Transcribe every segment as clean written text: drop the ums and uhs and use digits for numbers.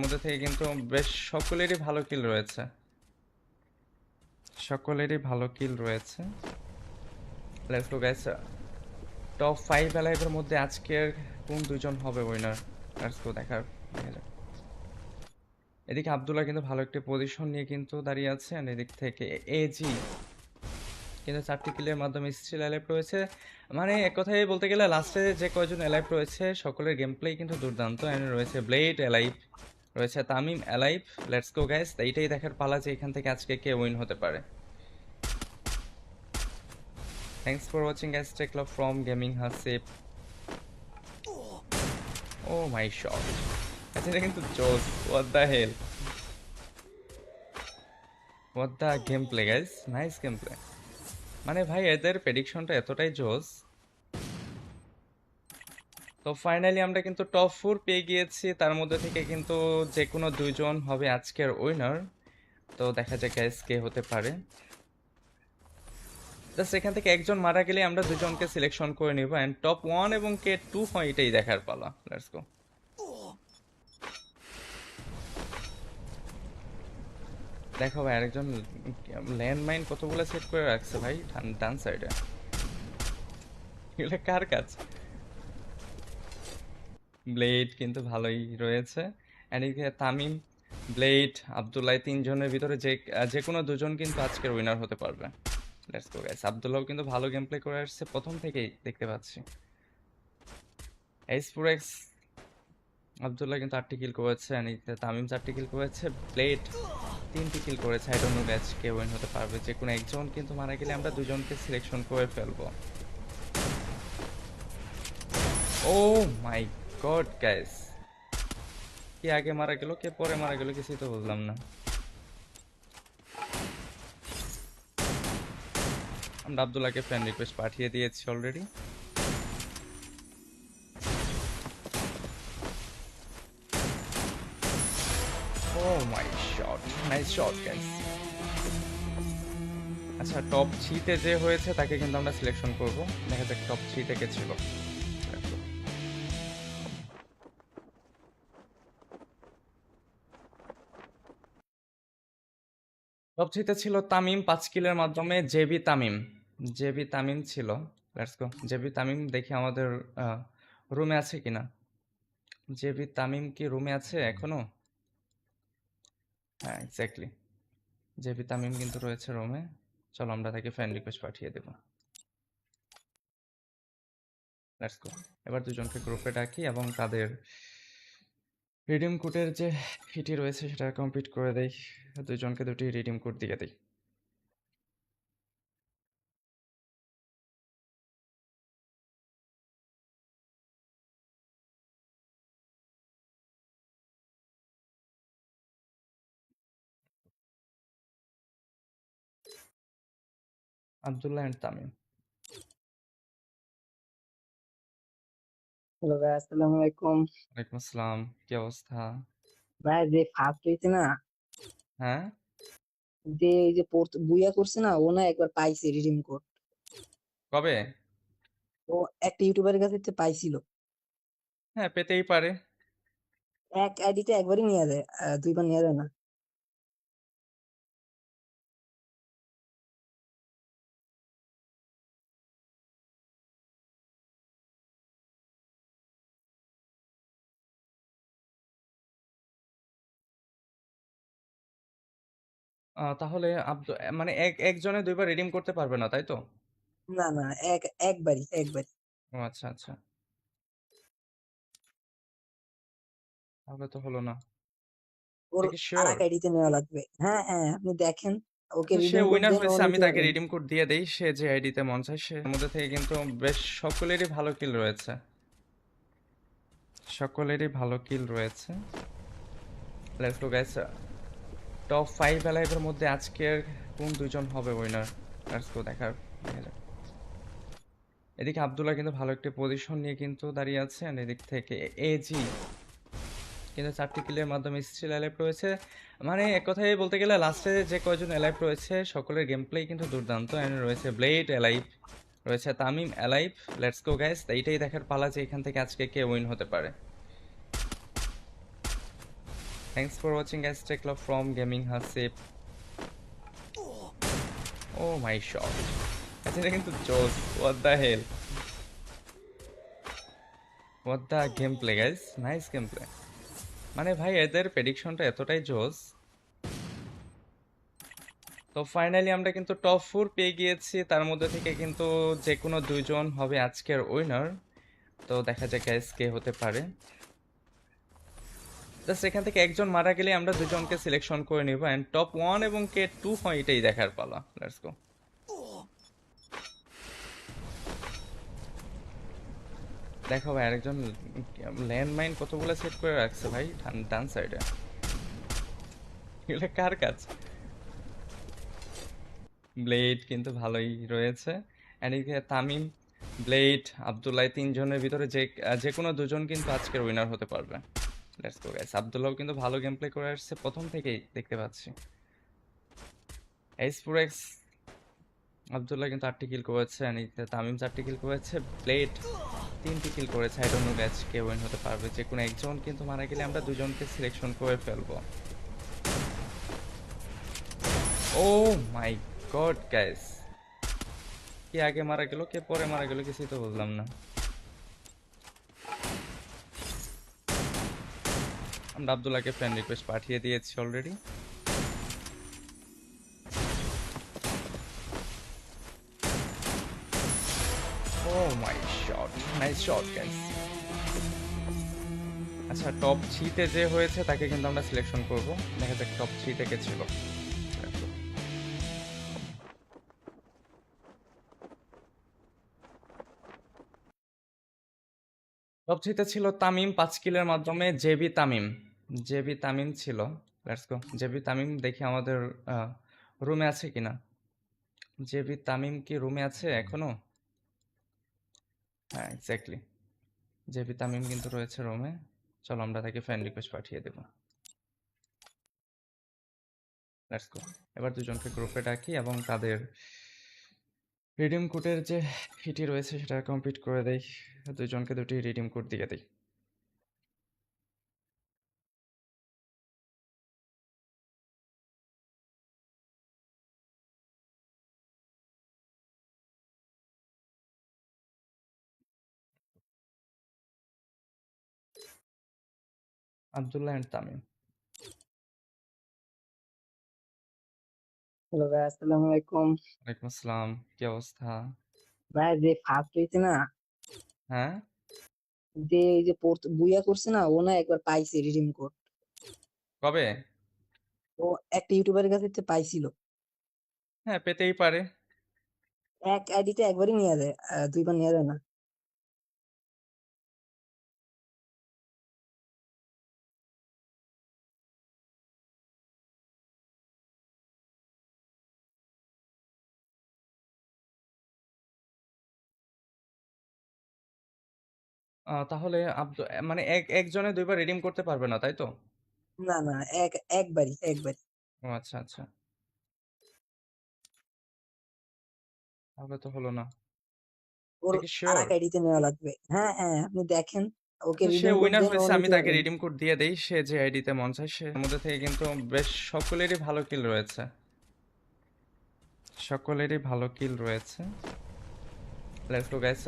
মধ্যে থেকে কিন্তু বেশ সকলেরই ভালো কিল রয়েছে। Let's go guys. টপ 5 অ্যালাইভের মধ্যে আজকের কোন দুইজন হবে উইনার? লেটস গো দেখা যাক। এদিকে আব্দুল্লাহ কিন্তু ভালো একটা পজিশন নিয়ে কিন্তু দাঁড়িয়ে আছে, আর এদিক থেকে এজি কিন্তু 4টি কিলের মাধ্যমে স্টিল অ্যালাইভ রয়েছে। মানে এক কথায় বলতে গেলে লাস্টে যে কয়জন অ্যালাইভ রয়েছে সকলের গেম প্লে কিন্তু দুর্দান্ত। এন্ড রয়েছে ব্লেড অ্যালাইভ, রয়েছে Tamim alive. Let's go guys, এইটাই দেখার পালা যে এখান থেকে আজকে কে উইন হতে পারে। Thanks for watching guys, take love from gaming Hasib. Oh my shot, এটা কিন্তু জোস। What the hell, what the game play guys, nice game play. মানে ভাই এদের প্রেডিকশনটা এতটাই জোস। তো ফাইনালি আমরা কিন্তু টপ 4 পেয়ে গিয়েছি, তার মধ্যে থেকে কিন্তু যে কোনো দুইজন হবে আজকের উইনার। তো দেখা যাক গাইস কে হতে পারে। জাস্ট এখান থেকে একজন মারা গেলে আমরা দুজনকে সিলেকশন করে নিব, এন্ড টপ 1 এবং কে 2 হয় এটাই দেখার পালা। Let's go. দেখো ভাই আরেকজন ল্যান্ডমাইন কতগুলো সেট করে রাখছে ভাই ডান সাইডে, এগুলো কার কাজ? ব্লেড কিন্তু ভালোই রয়েছে, এন্ড এদিকে তামিম, ব্লেড, আব্দুল্লাহ, তিনজনের ভিতরে যে যে কোনো দুজন কিন্তু আজকের উইনার হতে পারবে। Let's go guys. আব্দুল্লাহও কিন্তু ভালো গেম প্লে করে আসছে প্রথম থেকেই দেখতে পাচ্ছি। এইচ ফোর এক্স আব্দুল্লাহ কিন্তু 8টি কিল করেছে, এন্ড এদিকে তামিম 4টি কিল করেছে, ব্লেড 3টি কিল করেছে। I don't know guys K win হতে পারবে। যে কোনো একজন কিন্তু মারা গেলে আমরা দুজনকে সিলেকশন করে ফেলবো। ও মাই গড গাইস, কে আগে মারা গেল কে পরে মারা গেল কিছুই তো বুঝলাম না। আমরা আব্দুল্লাহকে ফ্রেন্ড রিকোয়েস্ট পাঠিয়ে দিয়েছি already. O my shot, nice shot guys. আচ্ছা টপ 3 তে যে হয়েছে তাকে কিন্তু আমরা সিলেকশন করব। দেখা যাক টপ 3 তে কে ছিল। টপ 3 তে ছিল তামিম 5 কিলের মাধ্যমে। জেবি তামিম ছিল। Let's go. জেবি তামিম দেখি আমাদের রুমে আছে কিনা। জেবি তামিম কি রুমে আছে এখনো? হ্যাঁ এক্স্যাক্টলি, জেবি তামিম কিন্তু রয়েছে রুমে। চলো আমরা তাকে ফ্রেন্ড রিকোয়েস্ট পাঠিয়ে দেব। Let's go. এবার দুজনকে গ্রুপে ডাকি এবং তাদের রিডিম কোডের যে ফিটি রয়েছে সেটা কমপ্লিট করে দেই। দুজনকে দুটি রিডিম কোড দিয়ে দেই। আব্দুল্লাহ এন্ড তামিম। হ্যালো ভাই, আসসালামু আলাইকুম। ওয়ালাইকুম আসসালাম, কি অবস্থা? ভাই যে ফার্স্ট হয়েছে না, হ্যাঁ যে এই যে বুইয়া করছে না, ও না একবার পাইছে রিডিম কোড। কবে? ও একটা ইউটিউবারের কাছে থেকে পাইছিল। হ্যাঁ পেতেই পারে। এক আইডিতে একবারই নেওয়া যায়, দুইবার নেওয়া যায় না। তাহলে মানে একজনে দুইবার রিডিম করতে পারবে না তাই তো? না না, একবারই। ও আচ্ছা আচ্ছা, তাহলে তো হলো না। ওর দেখি আর শিওর। এক আইডিতে নেওয়া লাগবে। হ্যাঁ হ্যাঁ, আপনি দেখেন, ওকে আচ্ছা সে রিডিম কোড উইনার দেন, ও হয়েছে, আমি নিতে তাকে পারবে। রিডিম কোড দিয়ে দেই। সে যে আইডিতে মন চায় সে মধ্যে থেকে কিন্তু বেশ সকলেরই ভালো কিল রয়েছে। Let's go guys. টপ 5 অ্যালাইভের মধ্যে আজকের কোন দুইজন হবে উইনার? লেটস গো দেখা যাক। এদিকে আব্দুল্লাহ কিন্তু ভালো একটা পজিশন নিয়ে কিন্তু দাঁড়িয়ে আছে, আর এদিক থেকে এজি কিন্তু 4টি কিলের মাধ্যমে স্টিল অ্যালাইভ রয়েছে। মানে এক কথায় বলতে গেলে লাস্টে যে কয়জন অ্যালাইভ রয়েছে সকলের গেম প্লে কিন্তু দুর্দান্ত। এন্ড রয়েছে ব্লেড অ্যালাইভ, রয়েছে Tamim alive. Let's go guys, এইটাই দেখার পালা যে এখান থেকে আজকে কে উইন হতে পারে। Thanks for watching guys. Take love from Gaming Hasib. Oh my shot. এটা কিন্তু জোস. What the hell? What the gameplay guys? Nice gameplay. মানে ভাই এদের প্রেডিকশনটা এতটাই জোস. তো ফাইনালি আমরা কিন্তু টপ 4 পেয়ে গিয়েছি, তার মধ্যে থেকে কিন্তু যে কোনো দুইজন হবে আজকের উইনার। তো দেখা যাক গাইস কে হতে পারে। জাস্ট এখান থেকে একজন মারা গেলে আমরা দুজনকে সিলেকশন করে নিব এন্ড টপ 1 এবং কে 2 হয় এটাই দেখার পালা। Let's go. দেখো ভাই আরেকজন ল্যান্ডমাইন কতগুলো সেট করে রাখছে ভাই ডান সাইডে। এগুলো কার কাজ? ব্লেড কিন্তু ভালোই রয়েছে এন্ড এদিকে তামিম, ব্লেড, আব্দুল্লাহ তিনজনের ভিতরে যে কোনো দুজন কিন্তু আজকের উইনার হতে পারবে। Let's go guys. আব্দুল্লাহও কিন্তু ভালো গেম প্লে করে আসছে প্রথম থেকেই দেখতে পাচ্ছি। এক্স আব্দুল্লাহ কিন্তু 8টি কিল করেছে এন্ড এদিকে তামিম 4টি কিল করেছে, ব্লেড 3টি কিল করেছে। I don't know guys K win হতে পারবে। যে কোনো একজন কিন্তু মারা গেলে আমরা দুজনকে সিলেকশন করে ফেলবো। ও মাই গড গাইস, কে আগে মারা গেল কে পরে মারা গেল কিছুই তো বুঝলাম না। আমরা আব্দুল্লাহকে ফ্রেন্ড রিকোয়েস্ট পাঠিয়ে দিয়েছি already. O my shot, nice shot guys. আচ্ছা টপ 3 তে যে হয়েছে তাকে কিন্তু আমরা সিলেকশন করব। দেখা যাক টপ 3 তে কে ছিল। টপ 3 তে ছিল তামিম 5 কিলের মাধ্যমে। জেবি তামিম ছিল। Let's go. জেবি তামিম দেখি আমাদের রুমে আছে কিনা। জেবি তামিম কি রুমে আছে এখনো? হ্যাঁ এক্স্যাক্টলি, জেবি তামিম কিন্তু রয়েছে রুমে। চলো আমরা তাকে ফ্রেন্ড রিকোয়েস্ট পাঠিয়ে দেব। Let's go. এবার দুজনকে গ্রুপে ডাকি এবং তাদের রিডিম কোডের যে ফিটি রয়েছে সেটা কমপ্লিট করে দেই। দুজনকে দুটি রিডিম কোড দিয়ে দেই। আব্দুল্লাহ এন্ড তামিম। হ্যালো ভাই, আসসালামু আলাইকুম। ওয়ালাইকুম আসসালাম, কি অবস্থা? ভাই যে ফার্স্ট হয়েছে না, হ্যাঁ যে এই যে বুইয়া করছে না, ও না একবার পাইছে রিডিম কোড। কবে? ও একটা ইউটিউবারের কাছে থেকে পাইছিল। হ্যাঁ পেতেই পারে। এক আইডিতে একবারই নেওয়া যায়, দুইবার নেওয়া যায় না। তাহলে মানে একজনে দুইবার রিডিম করতে পারবে না তাই তো? না না, একবারই। ও আচ্ছা আচ্ছা, তাহলে তো হলো না। ওর কি আর শিওর? এক আইডিতে নেওয়া লাগবে। হ্যাঁ হ্যাঁ, আপনি দেখেন, ওকে আচ্ছা সে রিডিম কোড উইনার দেন, ও হয়েছে, আমি নিতে তাকে পারবে না। রিডিম কোড দিয়ে দেই। সে যে আইডিতে মন চায় সে এর মধ্যে থেকে কিন্তু বেশ সকলেরই ভালো কিল রয়েছে। Let's go guys.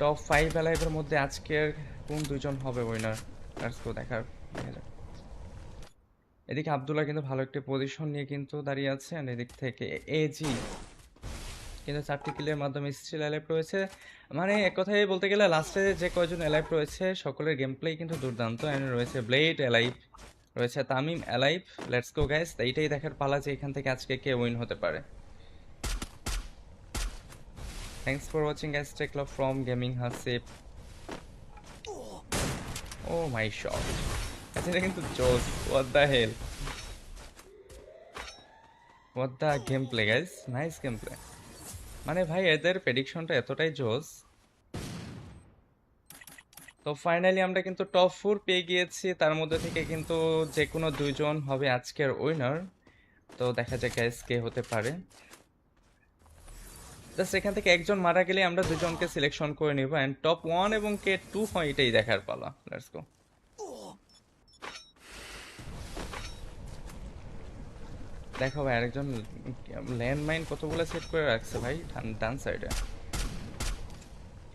টপ 5 অ্যালাইভের মধ্যে আজকের কোন দুইজন হবে উইনার? লেটস গো দেখা যাক। এদিকে আব্দুল্লাহ কিন্তু ভালো একটা পজিশন নিয়ে কিন্তু দাঁড়িয়ে আছে আর এদিক থেকে এজি কিন্তু 4টি কিলের মাধ্যমে স্টিল অ্যালাইভ রয়েছে। মানে এক কথায় বলতে গেলে লাস্টে যে কয়জন অ্যালাইভ রয়েছে সকলের গেম প্লে কিন্তু দুর্দান্ত। এন্ড রয়েছে ব্লেড অ্যালাইভ, রয়েছে Tamim alive. Let's go guys, এইটাই দেখার পালা যে এখান থেকে আজকে কে উইন হতে পারে। Thanks for watching guys. Take love from gaming Hasib. Oh my shot, এটা কিন্তু জোস। What the hell, what the game play guys, nice game play. মানে ভাই এদের প্রেডিকশনটা এতটাই জোস। তো ফাইনালি আমরা কিন্তু টপ 4 পেয়ে গিয়েছি, তার মধ্যে থেকে কিন্তু যে কোনো দুইজন হবে আজকের উইনার। তো দেখা যাক গাইস কে হতে পারে। জাস্ট এখান থেকে একজন মারা গেলে আমরা দুজনকে সিলেকশন করে নিব এন্ড টপ 1 এবং কে 2 হয় এটাই দেখার পালা। Let's go. দেখো ভাই আরেকজন ল্যান্ডমাইন কতগুলো সেট করে রাখছে ভাই ডান সাইডে।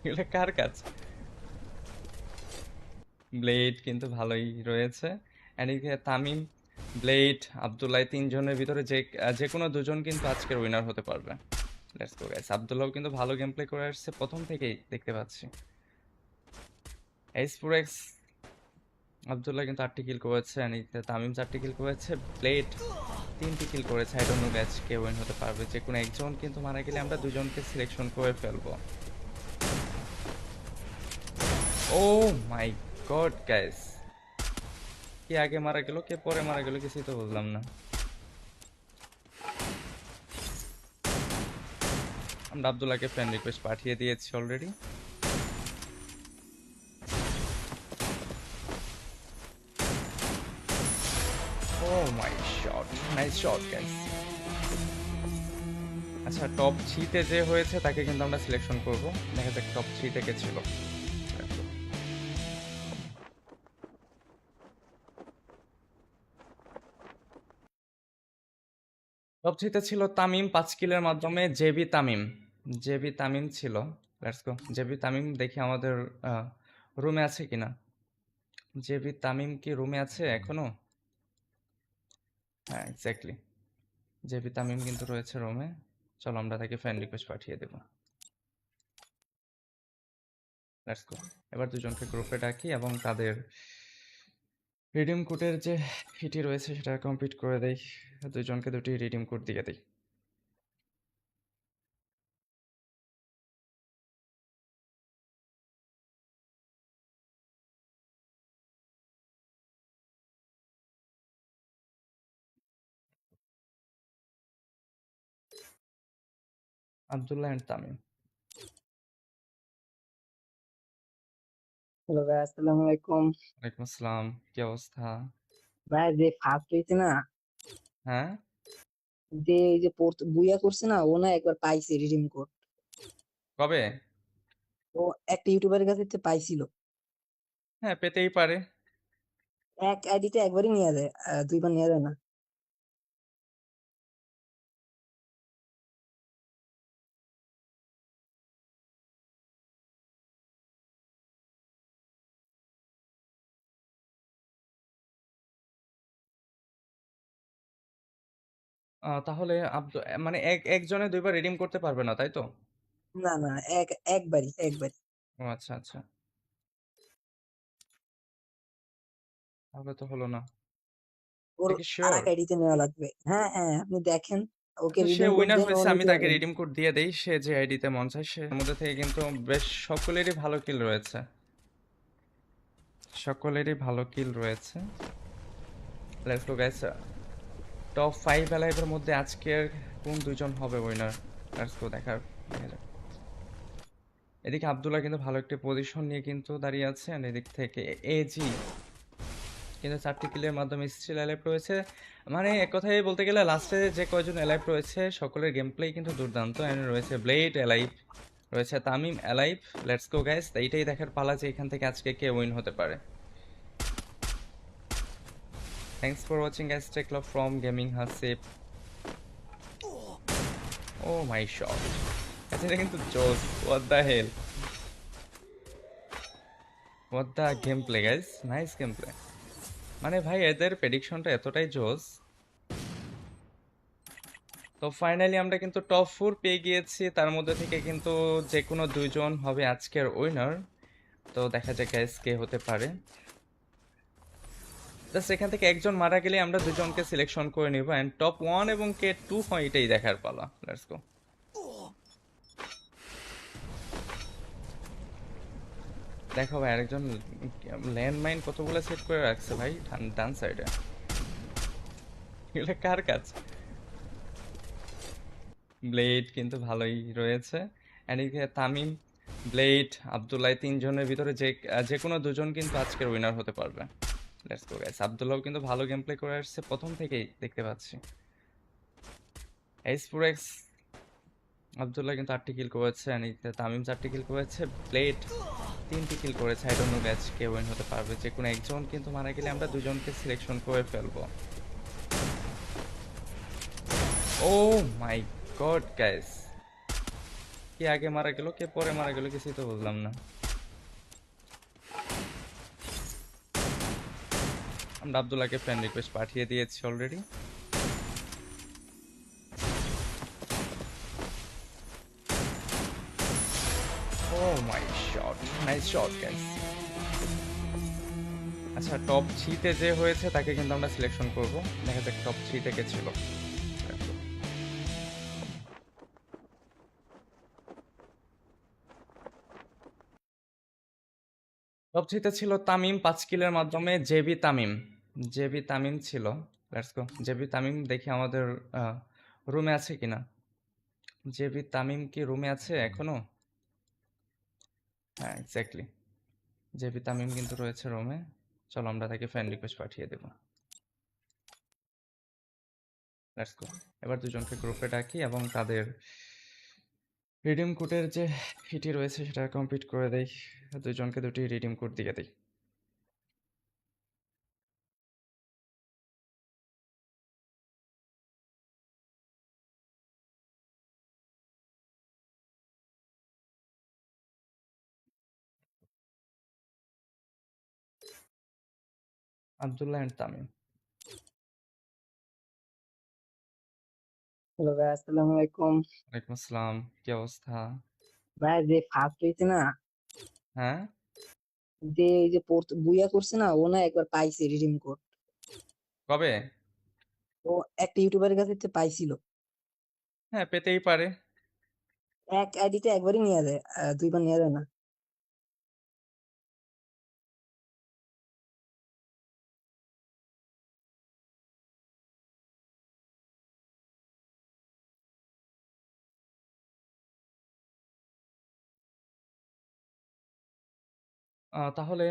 এগুলো কার কাজ? ব্লেড কিন্তু ভালোই রয়েছে। এন্ড এদিকে তামিম, ব্লেড, আব্দুল্লাহ এই তিনজনের ভিতরে যে কোনো দুজন কিন্তু আজকের উইনার হতে পারবে। Let's go guys. আব্দুল্লাহও কিন্তু ভালো গেম প্লে করে আসছে প্রথম থেকেই দেখতে পাচ্ছি। এইস4এক্স আব্দুল্লাহ কিন্তু 8টি কিল করেছে, এন্ড এদিকে তামিম 4টি কিল করেছে, ব্লেড 3টি কিল করেছে। I don't know guys K win হতে পারবে। যে কোনো একজন কিন্তু মারা গেলে আমরা দুজনকে সিলেকশন করে ফেলবো। ও মাই গড গাইস, কে আগে মারা গেল কে পরে মারা গেল কিছুই তো বুঝলাম না। আমরা আব্দুল্লাহকে ফ্রেন্ড রিকোয়েস্ট পাঠিয়ে দিয়েছি already. O my shot, nice shot guys. আচ্ছা, টপ 3-তে যে হয়েছে তাকে কিন্তু আমরা সিলেকশন করব। দেখা যাক টপ 3-তে কে ছিল। টপ 3-তে ছিল তামিম 5 কিলের মাধ্যমে। জেবি তামিম ছিল। Let's go. জেবি তামিম দেখি আমাদের রুমে আছে কিনা। জেবি তামিম কি রুমে আছে এখনো? হ্যাঁ এক্স্যাক্টলি, জেবি তামিম কিন্তু রয়েছে রুমে। চলো আমরা তাকে ফ্রেন্ড রিকোয়েস্ট পাঠিয়ে দেব। Let's go. এবার দুজনকে গ্রুপে ডাকি এবং তাদের রিডিম কোডের যে ফিটি রয়েছে সেটা কমপ্লিট করে দেই। দুজনকে দুটি রিডিম কোড দিয়ে দেই। আব্দুল্লাহ এন্ড তামিম। হ্যালো ভাই, আসসালামু আলাইকুম। ওয়ালাইকুম আসসালাম, কি অবস্থা? ভাই যে ফার্স্ট হয়েছে না, হ্যাঁ, যে এই যে বুইয়া করছে না, ও না একবার পাইছে রিডিম কোড। কবে? ও একটা ইউটিউবারের কাছে থেকে পাইছিল। হ্যাঁ, পেতেই পারে। এক আইডিতে একবারই নেওয়া যায়, দুইবার নেওয়া যায় না। তাহলে মানে একজনে দুইবার রিডিম করতে পারবে না তাই তো? না না, একবারই। ও আচ্ছা আচ্ছা, তাহলে তো হলো না। ওর দেখি আর শিওর। এক আইডিতে নেওয়া লাগবে। হ্যাঁ হ্যাঁ, আপনি দেখেন, ওকে আচ্ছা, সে রিডিম কোড উইনার দেন, ও হয়েছে, আমি নিতে তাকে পারবেন। রিডিম কোড দিয়ে দেই। সে যে আইডিতে মন চায় সে এর মধ্যে থেকে কিন্তু বেশ সকলেরই ভালো কিল রয়েছে। Let's go guys. টপ 5 অ্যালাইভের মধ্যে আজকের কোন দুইজন হবে উইনার? লেটস গো দেখা যাক। এদিকে আব্দুল্লাহ কিন্তু ভালো একটি পজিশন নিয়ে কিন্তু দাঁড়িয়ে আছে, আর এদিক থেকে এজি কিন্তু 4টি কিলের মাধ্যমে স্টিল অ্যালাইভ রয়েছে। মানে এক কথায় বলতে গেলে লাস্টে যে কয়জন অ্যালাইভ রয়েছে সকলের গেম প্লে কিন্তু দুর্দান্ত। এন্ড রয়েছে ব্লেড অ্যালাইভ, রয়েছে Tamim alive. Let's go guys, এইটাই দেখার পালা যে এখান থেকে আজকে কে উইন হতে পারে। Thanks for watching guys, take love from gaming Hasib. Oh my shot, এটা কিন্তু জোস। What the hell, what the game play guys, nice game play. মানে ভাই এদের প্রেডিকশনটা এতটাই জোস। তো ফাইনালি আমরা কিন্তু টপ 4 পেয়ে গিয়েছি, তার মধ্যে থেকে কিন্তু যে কোনো দুইজন হবে আজকের উইনার। তো দেখা যাক গাইস কে হতে পারে। জাস্ট এখান থেকে একজন মারা গেলে আমরা দুজনকে সিলেকশন করে নিব, এন্ড টপ 1 এবং কে 2 হয় এটাই দেখার পালা। Let's go. দেখো ভাই আরেকজন ল্যান্ডমাইন কতগুলো সেট করে রাখছে ভাই ডান সাইডে। এগুলো কার কাজ? ব্লেড কিন্তু ভালোই রয়েছে। এন্ড এদিকে তামিম, ব্লেড, আব্দুল্লাহ এই তিনজনের ভিতরে যে কোনো দুজন কিন্তু আজকের উইনার হতে পারবে। Let's go guys. আব্দুল্লাহও কিন্তু ভালো গেম প্লে করে আসছে প্রথম থেকেই দেখতে পাচ্ছি। এইস4এক্স আব্দুল্লাহ কিন্তু 8টি কিল করেছে, এন্ড এদিকে তামিম 4টি কিল করেছে, ব্লেড 3টি কিল করেছে। I don't know guys K win হতে পারবে। যে কোনো একজন কিন্তু মারা গেলে আমরা দুজনকে সিলেকশন করে ফেলবো। ও মাই গড গাইস, কে আগে মারা গেল কে পরে মারা গেল কিছুই তো বুঝলাম না। আমরা আব্দুল্লাহকে ফ্রেন্ড রিকোয়েস্ট পাঠিয়ে দিয়েছি already. O my shot, nice shot guys. আচ্ছা, টপ 3-তে যে হয়েছে তাকে কিন্তু আমরা সিলেকশন করব। দেখা যাক টপ 3-তে কে ছিল। টপ 3-তে ছিল তামিম 5 কিলের মাধ্যমে। জেবি তামিম, জেবি তামিম ছিল। Let's go. জেবি তামিম দেখি আমাদের রুমে আছে কিনা। জেবি তামিম কি রুমে আছে এখনো? হ্যাঁ, এক্স্যাক্টলি, জেবি তামিম কিন্তু রয়েছে রুমে। চলো আমরা তাকে ফ্রেন্ড রিকোয়েস্ট পাঠিয়ে দেব। Let's go. এবার দুজনকে গ্রুপে ডাকি এবং তাদের রিডিম কোডের যে ফিটি রয়েছে সেটা কমপ্লিট করে দেই। দুজনকে দুটি রিডিম কোড দিয়ে দেই। আব্দুল্লাহ এন্ড তামিম। হ্যালো ভাই, আসসালামু আলাইকুম। ওয়ালাইকুম আসসালাম, কি অবস্থা? ভাই যে ফার্স্ট হয়েছে না, হ্যাঁ, যে এই যে বুইয়া করছে না, ও না একবার পাইছে রিডিম কোড। কবে? ও একটা ইউটিউবারের কাছে থেকে পাইছিল। হ্যাঁ, পেতেই পারে। এক আইডিতে একবারই নেওয়া যায়, দুইবার নেওয়া যায় না। তাহলে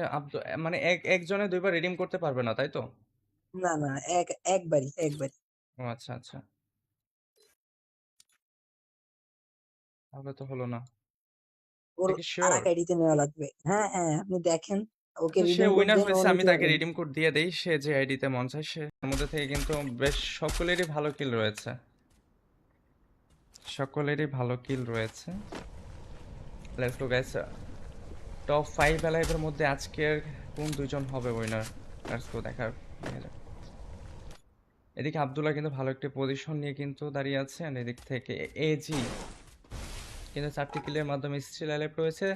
মানে একজনে দুইবার রিডিম করতে পারবে না, তাই তো? না না, একবারই। ও আচ্ছা আচ্ছা, তাহলে তো হলো না। ওর কি আর শিওর? এক আইডিতে নেওয়া লাগবে। হ্যাঁ হ্যাঁ, আপনি দেখেন, ওকে আচ্ছা, সে রিডিম কোড উইনার দেন, ও হয়েছে, আমি নিতে তাকে পারবে না। রিডিম কোড দিয়ে দেই। সে যে আইডিতে মন চায় সে তার মধ্যে থেকে কিন্তু বেশ সকলেরই ভালো কিল রয়েছে। সকলেরই ভালো কিল রয়েছে। Let's go guys. টপ 5 অ্যালাইভের মধ্যে আজকের কোন দুইজন হবে উইনার? লেটস গো, দেখা যাক। এদিকে আব্দুল্লাহ কিন্তু ভালো একটা পজিশন নিয়ে কিন্তু দাঁড়িয়ে আছে, আর এদিক থেকে এজি কিন্তু 4টি কিলের মাধ্যমে স্টিল অ্যালাইভ রয়েছে।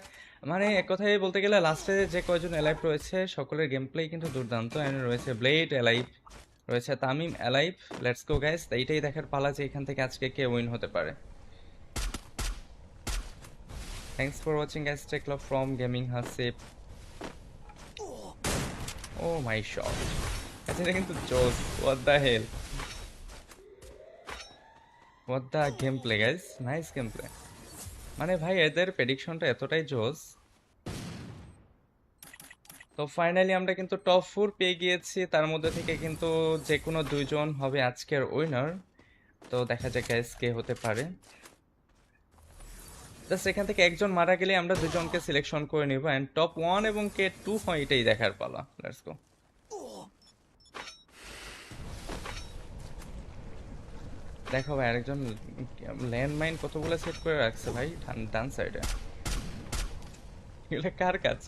মানে এক কথায় বলতে গেলে লাস্টে যে কয়জন অ্যালাইভ রয়েছে সকলের গেম প্লে কিন্তু দুর্দান্ত। এন্ড রয়েছে ব্লেড অ্যালাইভ, রয়েছে Tamim alive. Let's go guys, এইটাই দেখার পালা যে এখান থেকে আজকে কে উইন হতে পারে। Thanks for watching guys, take love from gaming Hasib. Oh my shot, আচ্ছা এটা কিন্তু জোস। What the hell, what the game play guys, nice game play. মানে ভাই এদের প্রেডিকশনটা এতটাই জোস। তো ফাইনালি আমরা কিন্তু টপ 4 পেয়ে গিয়েছি, তার মধ্যে থেকে কিন্তু যে কোনো দুইজন হবে আজকের উইনার। তো দেখা যাক গাইস কে হতে পারে। জাস্ট এখান থেকে একজন মারা গেলে আমরা দুজনকে সিলেকশন করে নিব, এন্ড টপ 1 এবং কে 2 হয় এটাই দেখার পালা। Let's go. দেখো ভাই, আরেকজন ল্যান্ডমাইন কতগুলো সেট করে রাখছে ভাই ডান সাইডে। এগুলো কার কাজ?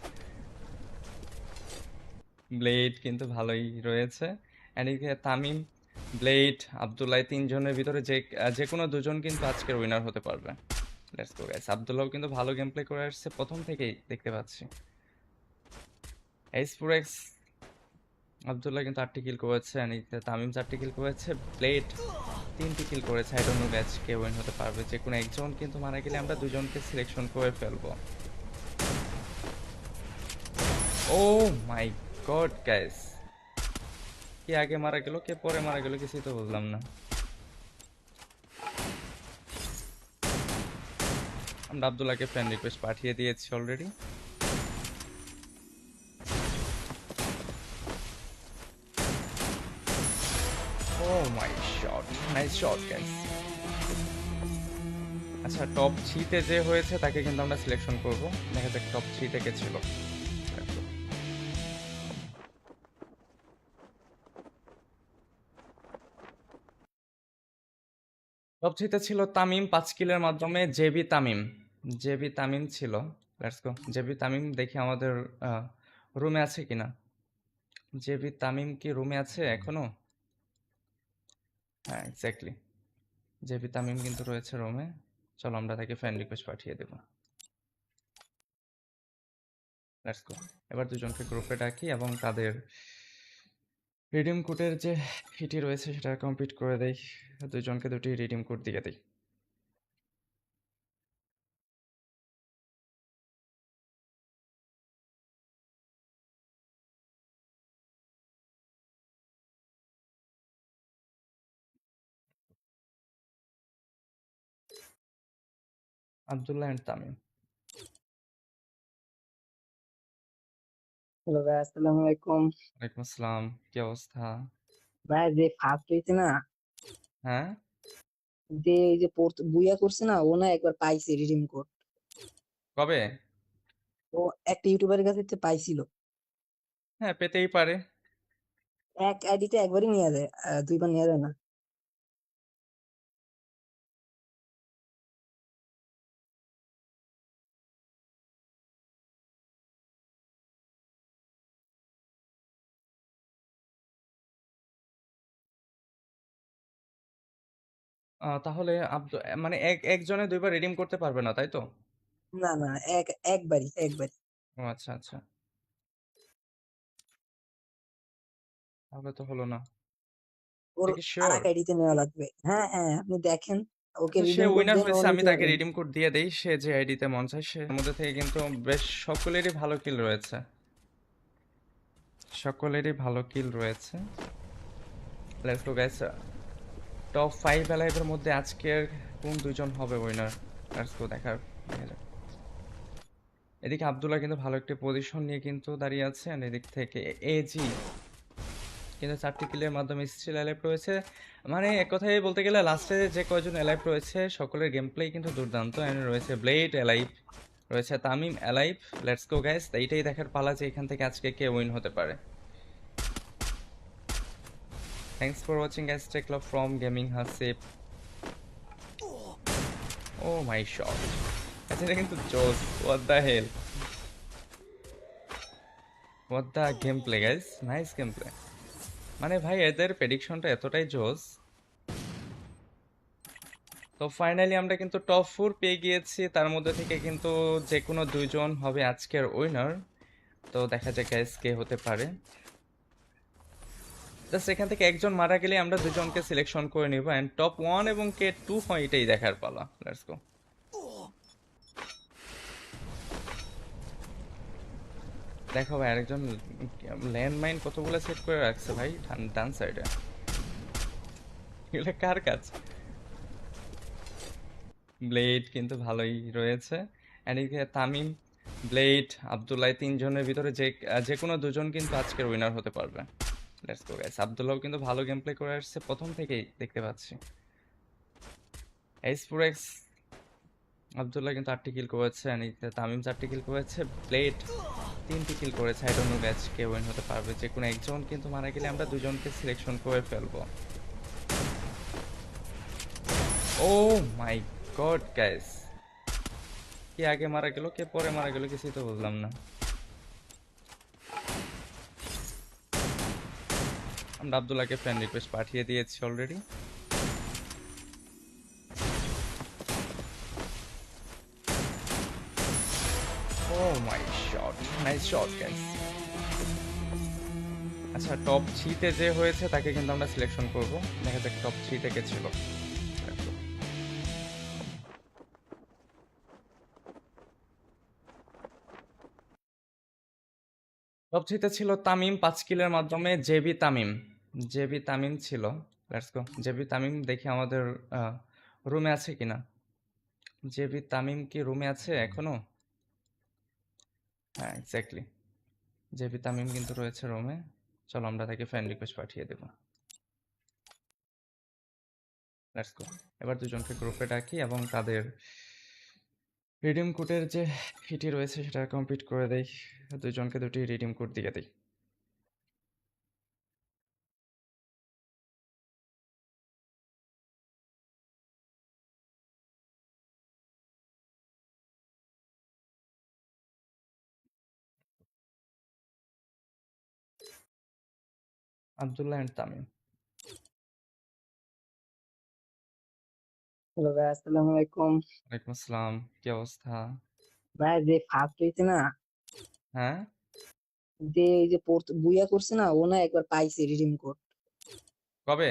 ব্লেড কিন্তু ভালোই রয়েছে। এন্ড এদিকে তামিম, ব্লেড, আব্দুল্লাহ, তিনজনের ভিতরে যে যে কোনো দুজন কিন্তু আজকের উইনার হতে পারবে। Let's go guys. আব্দুল্লাহ কিন্তু ভালো গেম প্লে করে আসছে প্রথম থেকেই দেখতে পাচ্ছি। এইচ ফোর এক্স আব্দুল্লাহ কিন্তু 8টি কিল করেছে, এন্ড এদিকে তামিম 4টি কিল করেছে, ব্লেড 3টি কিল করেছে। I don't know guys K win হতে পারবে। যে কোনো একজন কিন্তু মারা গেলে আমরা দুজনকে সিলেকশন করে ফেলবো। ও মাই গড গাইস, কে আগে মারা গেল কে পরে মারা গেল কিছুই তো বুঝলাম না। আমরা আব্দুল্লাহকে ফ্রেন্ড রিকোয়েস্ট পাঠিয়ে দিয়েছি already. O my shot, nice shot guys. আচ্ছা, টপ 3-তে যে হয়েছে তাকে কিন্তু আমরা সিলেকশন করব। দেখা যাক টপ 3-তে কে ছিল। সবচেয়ে ছিল তামিম 5 কিলের মাধ্যমে জেবি তামিম। জেবি তামিম ছিল। Let's go. জেবি তামিম দেখি আমাদের রুমে আছে কিনা। জেবি তামিম কি রুমে আছে এখনো? হ্যাঁ, এক্স্যাক্টলি। জেবি তামিম কিন্তু রয়েছে রুমে। চলো আমরা তাকে ফ্রেন্ড রিকোয়েস্ট পাঠিয়ে দেব। Let's go. এবার দুজনকে গ্রুপে ডাকি এবং তাদের রিডিম কোডের যে ফিটি রয়েছে সেটা কমপ্লিট করে দেই। দুজনকে দুটি রিডিম কোড দিয়ে দেই। আব্দুল্লাহ এন্ড তামিম। হ্যালো ভাই, আসসালামু আলাইকুম। ওয়ালাইকুম আসসালাম। কি অবস্থা? ভাই যে ফার্স্ট হয়েছে না, হ্যাঁ? যে এই যে বুইয়া করছে না, ও না একবার পাইছে রিডিম কোড। কবে? ও একটা ইউটিউবারের কাছে হচ্ছে পাইছিল। হ্যাঁ, পেতেই পারে। এক আইডিতে একবারই নেওয়া যায়, দুইবার নেওয়া যায় না। তাহলে মানে একজনে দুইবার রিডিম করতে পারবে না, তাই তো? না না, একবারই। ও আচ্ছা, আচ্ছা। তাহলে তো হলো না। ওর এটা কি আর শিওর? এক আইডিতে নেওয়া লাগবে। হ্যাঁ হ্যাঁ, আপনি দেখেন, ওকে আচ্ছা, সে রিডিম কোড উইনার দেন, ও হয়েছে, আমি নিতে তাকে পারবেন। রিডিম কোড দিয়ে দেই। সে যে আইডিতে মন চায় সে মধ্যে থেকে কিন্তু বেশ সকলেরই ভালো কিল রয়েছে। সকলেরই ভালো কিল রয়েছে। Let's go guys. টপ 5 অ্যালাইভের মধ্যে আজকের কোন দুইজন হবে উইনার? লেটস গো দেখা যাক। এদিকে আব্দুল্লাহ কিন্তু ভালো একটা পজিশন নিয়ে কিন্তু দাঁড়িয়ে আছে, আর এদিক থেকে এজি কিন্তু 4টি কিলের মাধ্যমে স্টিল অ্যালাইভ রয়েছে। মানে এক কথায় বলতে গেলে লাস্টে যে কয়জন অ্যালাইভ রয়েছে সকলের গেম প্লে কিন্তু দুর্দান্ত। এন্ড রয়েছে ব্লেড অ্যালাইভ, রয়েছে Tamim alive. Let's go guys, এইটাই দেখার পালা যে এখান থেকে আজকে কে উইন হতে পারে। Thanks for watching guys, take love from gaming Hasib. Oh my shot. আচ্ছা, এটা কিন্তু জোস। What the hell, what the game play guys, nice game play. মানে ভাই এদের প্রেডিকশনটা এতটাই জোস। তো ফাইনালি আমরা কিন্তু টপ 4 পেয়ে গিয়েছি, তার মধ্যে থেকে কিন্তু যে কোনো দুইজন হবে আজকের উইনার। তো দেখা যাক গাইস কে হতে পারে। জাস্ট এখান থেকে একজন মারা গেলে আমরা দুজনকে সিলেকশন করে নিব, এন্ড টপ 1 এবং কে 2 হয় এটাই দেখার পালা। Let's go. দেখো ভাই, আরেকজন ল্যান্ডমাইন কতগুলো সেট করে রাখছে ভাই ডান সাইডে। এগুলো কার কাজ? ব্লেড কিন্তু ভালোই রয়েছে। এন্ড এদিকে তামিম, ব্লেড, আব্দুল্লাহ, তিনজনের ভিতরে যে যে কোনো দুজন কিন্তু আজকের উইনার হতে পারবে। Let's go guys. আব্দুল্লাহ কিন্তু ভালো গেম প্লে করে আসছে প্রথম থেকেই দেখতে পাচ্ছি। এইচ ফোর এক্স আব্দুল্লাহ কিন্তু 8টি কিল করেছে, and এদিকে তামিম 4টি কিল করেছে, ব্লেড 3টি কিল করেছে। I don't know guys K win হতে পারবে। যে কোনো একজন কিন্তু মারা গেলে আমরা দুজনকে সিলেকশন করে ফেলবো। ও মাই গড গাইস, কে আগে মারা গেল কে পরে মারা গেল কিছুই তো বুঝলাম না। আমরা আব্দুল্লাহকে ফ্রেন্ড রিকোয়েস্ট পাঠিয়ে দিয়েছি already. O my shot, nice shot guys. আচ্ছা, টপ 3 তে যে হয়েছে তাকে কিন্তু আমরা সিলেকশন করব। দেখা যাক টপ 3 তে কে ছিল। টপ 3 তে ছিল তামিম 5 কিলের মাধ্যমে জেবি তামিম। জেবি তামিম ছিল। Let's go. জেবি তামিম দেখি আমাদের রুমে আছে কিনা। জেবি তামিম কি রুমে আছে এখনো? হ্যাঁ, এক্স্যাক্টলি। জেবি তামিম কিন্তু রয়েছে রুমে। চলো আমরা তাকে ফ্রেন্ড রিকোয়েস্ট পাঠিয়ে দেব। Let's go. এবার দুজনকে গ্রুপে ডাকি এবং তাদের রিডিম কোডের যে ফিটি রয়েছে সেটা কমপ্লিট করে দেই। দুজনকে দুটি রিডিম কোড দিয়ে দেই। আব্দুল্লাহ এন্ড তামিম। হ্যালো ভাই, আসসালামু আলাইকুম। ওয়ালাইকুম আসসালাম, কি অবস্থা? ভাই যে ফার্স্ট হয়েছে না, হ্যাঁ, যে এই যে বুইয়া করছে না, ও না একবার পাইছে রিডিম কোড। কবে?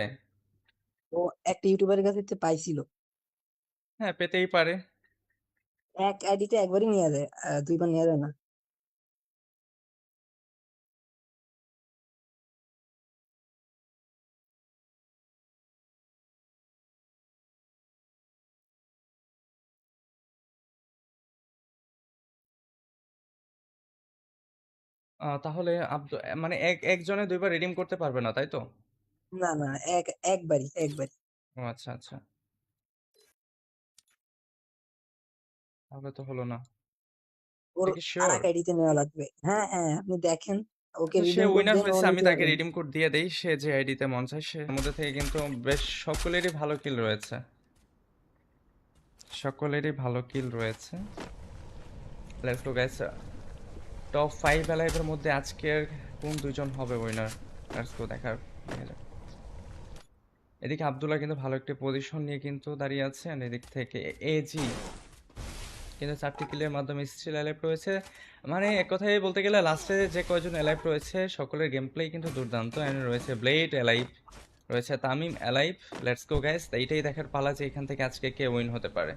ও একটা ইউটিউবারের কাছে থেকে পাইছিল। হ্যাঁ, পেতেই পারে। এক আইডিতে একবারই নেওয়া যায়, দুইবার নেওয়া যায় না। তাহলে মানে একজনে দুইবার রিডিম করতে পারবে না, তাই তো? না না, একবারই। ও আচ্ছা আচ্ছা, তাহলে তো হলো না। ওর এটা কি আর শিওর? এক আইডিতে নেওয়া লাগবে। হ্যাঁ হ্যাঁ, আপনি দেখেন, ওকে আচ্ছা, সে রিডিম কোড উইনার দেন, ও হয়েছে, আমি নিতে তাকে পারবেন। রিডিম কোড দিয়ে দেই। সে যে আইডিতে মন চায়, সে মধ্যে থেকে কিন্তু বেশ সকলেরই ভালো কিল রয়েছে। সকলেরই ভালো কিল রয়েছে। লেটস গো গাইস, টপ 5 অ্যালাইভের মধ্যে আজকের কোন দুইজন হবে উইনার? লেটস গো দেখা যাক। এদিকে আব্দুল্লাহ কিন্তু ভালো একটা পজিশন নিয়ে কিন্তু দাঁড়িয়ে আছে, আর এদিক থেকে এজি কিন্তু 4টি কিলের মাধ্যমে স্টিল অ্যালাইভ রয়েছে। মানে এক কথায় বলতে গেলে লাস্টে যে কয়জন অ্যালাইভ রয়েছে সকলের গেম প্লে কিন্তু দুর্দান্ত। এন্ড রয়েছে ব্লেড অ্যালাইভ, রয়েছে Tamim alive. Let's go guys, এইটাই দেখার পালা যে এখান থেকে আজকে কে উইন হতে পারে।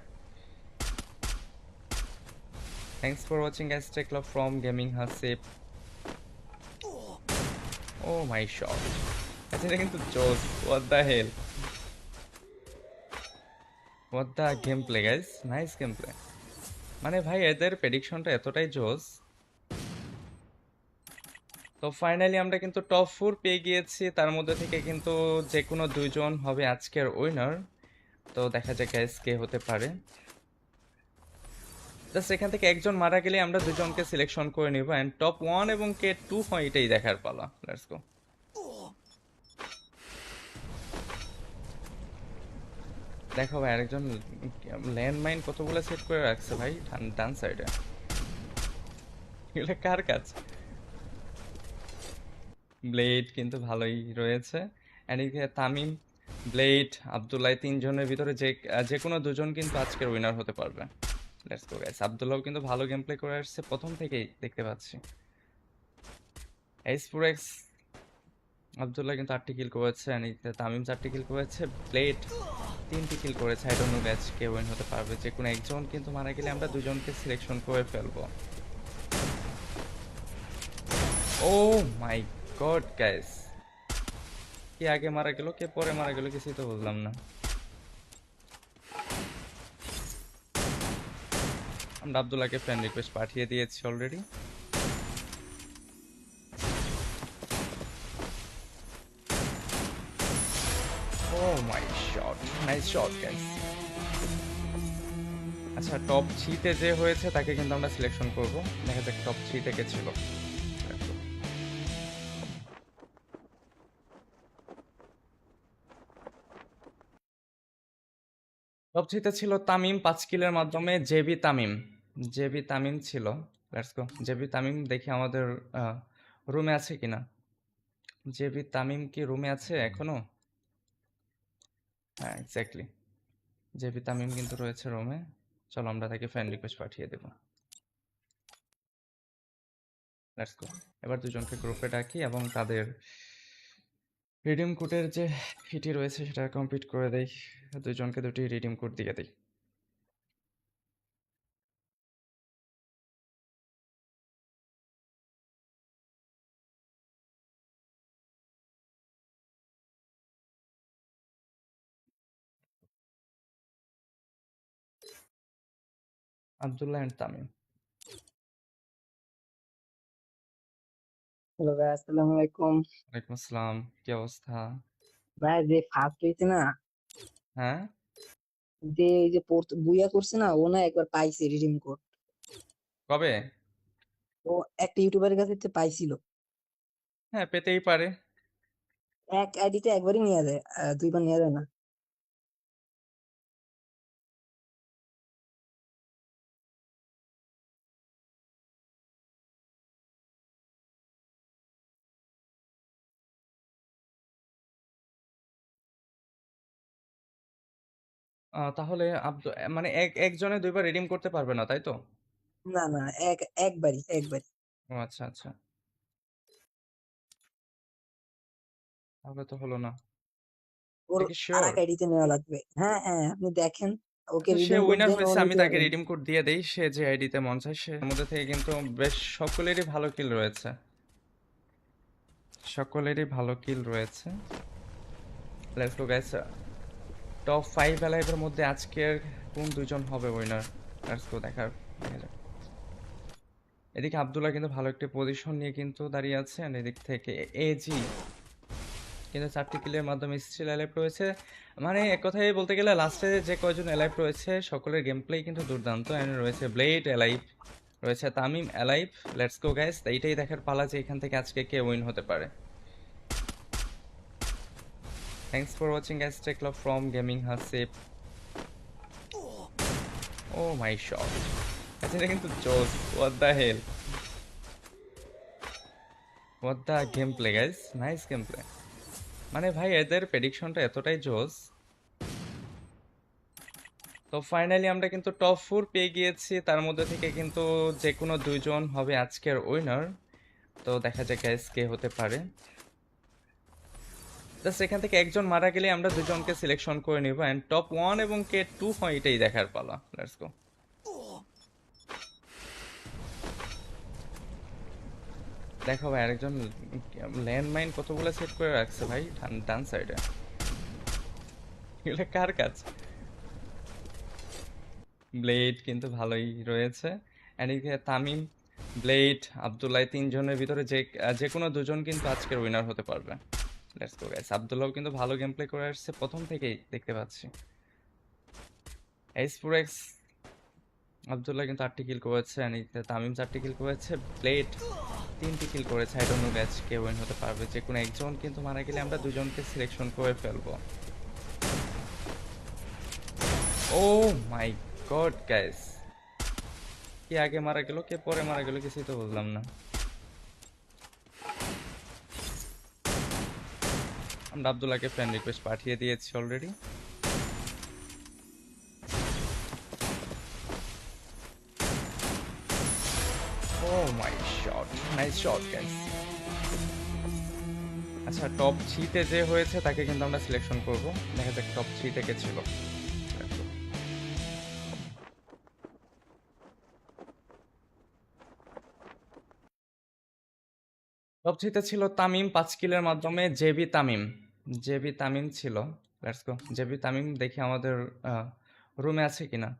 Thanks for watching guys, take love from gaming Hasib. Oh my shot, আচ্ছা এটা কিন্তু জোস। What the hell, what the game play guys, nice game play. মানে ভাই এদের প্রেডিকশনটা এতটাই জোস। তো ফাইনালি আমরা কিন্তু টপ 4 পেয়ে গিয়েছি, তার মধ্যে থেকে কিন্তু যে কোনো দুইজন হবে আজকের উইনার। তো দেখা যাক গাইস কে হতে পারে। জাস্ট এখান থেকে একজন মারা গেলে আমরা দুজনকে সিলেকশন করে নিব, এন্ড টপ 1 এবং কে 2 হয় এটাই দেখার পালা। Let's go. দেখো ভাই, আরেকজন ল্যান্ডমাইন কতগুলো সেট করে রাখছে ভাই ডান সাইডে। এগুলো কার কাজ? ব্লেড কিন্তু ভালোই রয়েছে, এন্ড এদিকে তামিম, ব্লেড, আব্দুল্লাহ, তিনজনের ভিতরে যে যে কোনো দুজন কিন্তু আজকের উইনার হতে পারবে। লেটস গো গাইস, আব্দুল্লাহ কিন্তু ভালো গেম প্লে করে আসছে প্রথম থেকেই দেখতে পাচ্ছি। এইস পুরো এক্স আব্দুল্লাহ কিন্তু 8টি কিল করেছে, and এদিকে তামিম 4টি কিল করেছে, ব্লেড 3টি কিল করেছে। I don't know guys K win হতে পারবে। যে কোনো একজন কিন্তু মারা গেলে আমরা দুজনকে সিলেকশন করে ফেলবো। ও মাই গড গাইস, কে আগে মারা গেল কে পরে মারা গেল কিছুই তো বুঝলাম না। আমরা আব্দুল্লাহকে ফ্রেন্ড রিকোয়েস্ট পাঠিয়ে দিয়েছি already. O my shot, nice shot guys. আচ্ছা, টপ 3 তে যে হয়েছে তাকে কিন্তু আমরা সিলেকশন করব। দেখা যাক টপ 3 তে কে ছিল। টপ 3 তে ছিল তামিম 5 কিলের মাধ্যমে। জেবি তামিম ছিল। লেটস গো, জেবি তামিম দেখি আমাদের রুমে আছে কিনা। জেবি তামিম কি রুমে আছে এখনো? হ্যাঁ এক্স্যাক্টলি, জেবি তামিম কিন্তু রয়েছে রুমে। চলো আমরা তাকে ফ্রেন্ড রিকোয়েস্ট পাঠিয়ে দেব। লেটস গো, এবার দুজনকে গ্রুপে ডাকি এবং তাদের রিডিম কোডের যে ফিটি রয়েছে সেটা কমপ্লিট করে দেই। দুজনকে দুটি রিডিম কোড দিয়ে দেই। আব্দুল্লাহ এন্ড তামিম। হ্যালো ভাই, আসসালামু আলাইকুম। ওয়ালাইকুম আসসালাম, কি অবস্থা? ভাই যে ফার্স্ট হয়েছে না, হ্যাঁ, যে এই যে বুইয়া করছে না, ও না একবার পাইছে রিডিম কোড। কবে? ও একটা ইউটিউবারের কাছে থেকে পাইছিল। হ্যাঁ, পেতেই পারে। এক আইডিতে একবারই নেওয়া যায়, দুইবার নেওয়া যায় না। তাহলে মানে একজনে দুইবার রিডিম করতে পারবে না, তাই তো? না না, একবারই। ও আচ্ছা, আচ্ছা। তাহলে তো হলো না। ওর এটা কি শিওর? আরেক আইডিতে নেওয়া লাগবে। হ্যাঁ হ্যাঁ, আপনি দেখেন, ওকে আচ্ছা, সে রিডিম কোড উইনার দেন, ও হয়েছে, আমি নিতে তাকে পারবেন। রিডিম কোড দিয়ে দেই। সে যে আইডিতে মন চায় সে মধ্যে থেকে কিন্তু বেশ সকলেরই ভালো কিল রয়েছে। সকলেরই ভালো কিল রয়েছে। Let's go guys. টপ 5 অ্যালাইভের মধ্যে আজকের কোন দুইজন হবে উইনার? লেটস গো দেখা যাক। এদিকে আব্দুল্লাহ কিন্তু ভালো একটা পজিশন নিয়ে কিন্তু দাঁড়িয়ে আছে, আর এদিক থেকে এজি কিন্তু 4টি কিলের মাধ্যমে স্টিল অ্যালাইভ রয়েছে। মানে এক কথায় বলতে গেলে লাস্টে যে কয়জন অ্যালাইভ রয়েছে সকলের গেম প্লে কিন্তু দুর্দান্ত। এন্ড রয়েছে ব্লেড অ্যালাইভ, রয়েছে Tamim alive. Let's go guys, এইটাই দেখার পালা যে এখান থেকে আজকে কে উইন হতে পারে। Thanks for watching guys, take love from gaming Hasib. Oh my shot, আচ্ছা এটা কিন্তু জোস। What the hell, what the game play guys, nice game play. মানে ভাই এদের প্রেডিকশনটা এতটাই জোস। তো ফাইনালি আমরা কিন্তু টপ 4 পেয়ে গিয়েছি, তার মধ্যে থেকে কিন্তু যে কোনো দুইজন হবে আজকের উইনার। তো দেখা যাক গাইস কে হতে পারে। জাস্ট এখান থেকে একজন মারা গেলে আমরা দুজনকে সিলেকশন করে নিব, এন্ড টপ 1 এবং কে 2 হয় এটাই দেখার পালা। Let's go. দেখো ভাই আরেকজন ল্যান্ডমাইন কতগুলো সেট করে রাখছে ভাই ডান সাইডে, এগুলো কার কাজ? ব্লেড কিন্তু ভালোই রয়েছে, এন্ড এদিকে তামিম, ব্লেড, আব্দুল্লাহ, তিনজনের ভিতরে যে যে কোনো দুজন কিন্তু আজকের উইনার হতে পারবে। Let's go guys. আব্দুল্লাহ কিন্তু ভালো গেম প্লে করে আসছে প্রথম থেকেই দেখতে পাচ্ছি। এইচ ফোর এক্স আব্দুল্লাহ কিন্তু 8টি কিল করেছে, and এদিকে তামিম 4টি কিল করেছে, ব্লেড 3টি কিল করেছে। I don't know guys K win হতে পারবে। যে কোনো একজন কিন্তু মারা গেলে আমরা দুজনকে সিলেকশন করে ফেলবো। ও মাই গড গাইস, কে আগে মারা গেল কে পরে মারা গেল কিছুই তো বুঝলাম না। আমরা আব্দুল্লাহকে ফ্রেন্ড রিকোয়েস্ট পাঠিয়ে দিয়েছি already. O my shot, nice shot guys. আচ্ছা, টপ 3 তে যে হয়েছে তাকে কিন্তু আমরা সিলেকশন করব। দেখা যাক টপ 3 তে কে ছিল। টপ 3 তে ছিল তামিম 5 কিলের মাধ্যমে, জেবি তামিম। জেবি তামিম ছিল। Let's go. জেবি তামিম দেখি আমাদের রুমে আছে কিনা।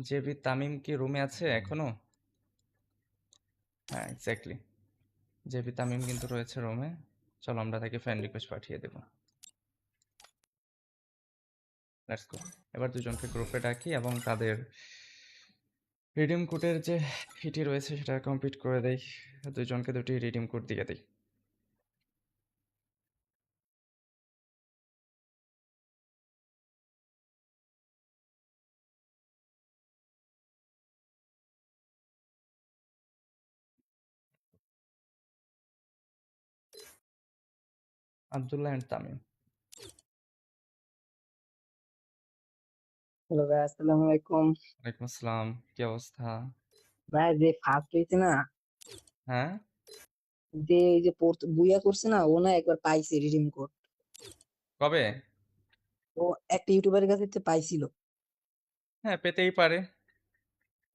জেবি তামিম কি রুমে আছে এখনো? হ্যাঁ এক্স্যাক্টলি, জেবি তামিম কিন্তু রয়েছে রুমে। চলো আমরা তাকে ফ্রেন্ড রিকোয়েস্ট পাঠিয়ে দেব। Let's go. এবার দুজনকে গ্রুপে ডাকি এবং তাদের রিডিম কোডের যে ফিটি রয়েছে সেটা কমপ্লিট করে দেই। দুজনকে দুটি রিডিম কোড দিয়ে দেই। আব্দুল্লাহ এন্ড তামিম। হ্যালো ভাই, আসসালামু আলাইকুম। ওয়ালাইকুম আসসালাম, কি অবস্থা? ভাই যে ফার্স্ট হয়েছে না, হ্যাঁ, যে এই যে বুইয়া করছে না, ও না একবার পাইছে রিডিম কোড। কবে? ও একটা ইউটিউবারের কাছে থেকে পাইছিল। হ্যাঁ পেতেই পারে।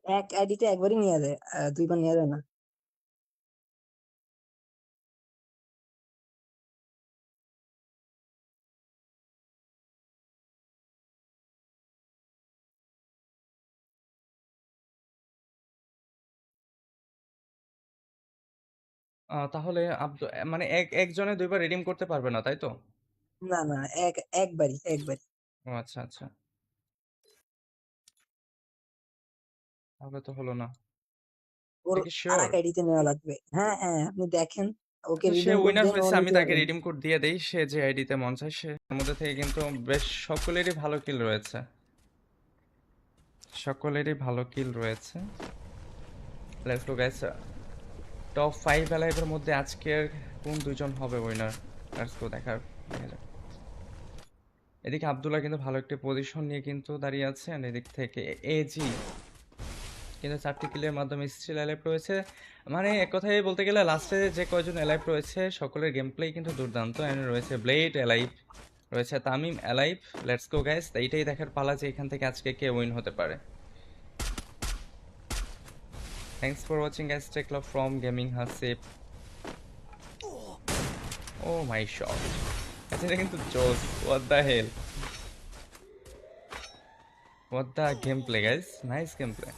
এক আইডিতে একবারই নেওয়া যায়, দুইবার নেওয়া যায় না। তাহলে মানে একজনে দুইবার রিডিম করতে পারবে না, তাই তো? না না, একবারই। ও আচ্ছা, আচ্ছা। তাহলে তো হলো না। ওর এটা কি শিওর? আরেক আইডিতে নেওয়া লাগবে। হ্যাঁ হ্যাঁ, আপনি দেখেন, ওকে আচ্ছা, সে রিডিম কোড উইনার দেন, ও হয়েছে, আমি নিতে তাকে পারবেন। রিডিম কোড দিয়ে দেই। সে যে আইডিতে মন চায় সে মধ্যে থেকে কিন্তু বেশ সকলেরই ভালো কিল রয়েছে। সকলেরই ভালো কিল রয়েছে। Let's go guys. টপ 5 অ্যালাইভের মধ্যে আজকের কোন দুইজন হবে উইনার? লেটস গো দেখা যাক। এদিকে আব্দুল্লাহ কিন্তু ভালো একটা পজিশন নিয়ে কিন্তু দাঁড়িয়ে আছে, আর এদিক থেকে এজি কিন্তু 4টি কিলের মাধ্যমে স্টিল অ্যালাইভ রয়েছে। মানে এক কথায় বলতে গেলে লাস্টে যে কয়জন অ্যালাইভ রয়েছে সকলের গেম প্লে কিন্তু দুর্দান্ত। অ্যান্ড রয়েছে ব্লেড অ্যালাইভ, রয়েছে Tamim alive. Let's go guys, এইটাই দেখার পালা যে এখান থেকে আজকে কে উইন হতে পারে। Thanks for watching guys, take love from gaming Hasib. Oh my shot, এটা কিন্তু জোস। What the hell, what the game play guys, nice game play.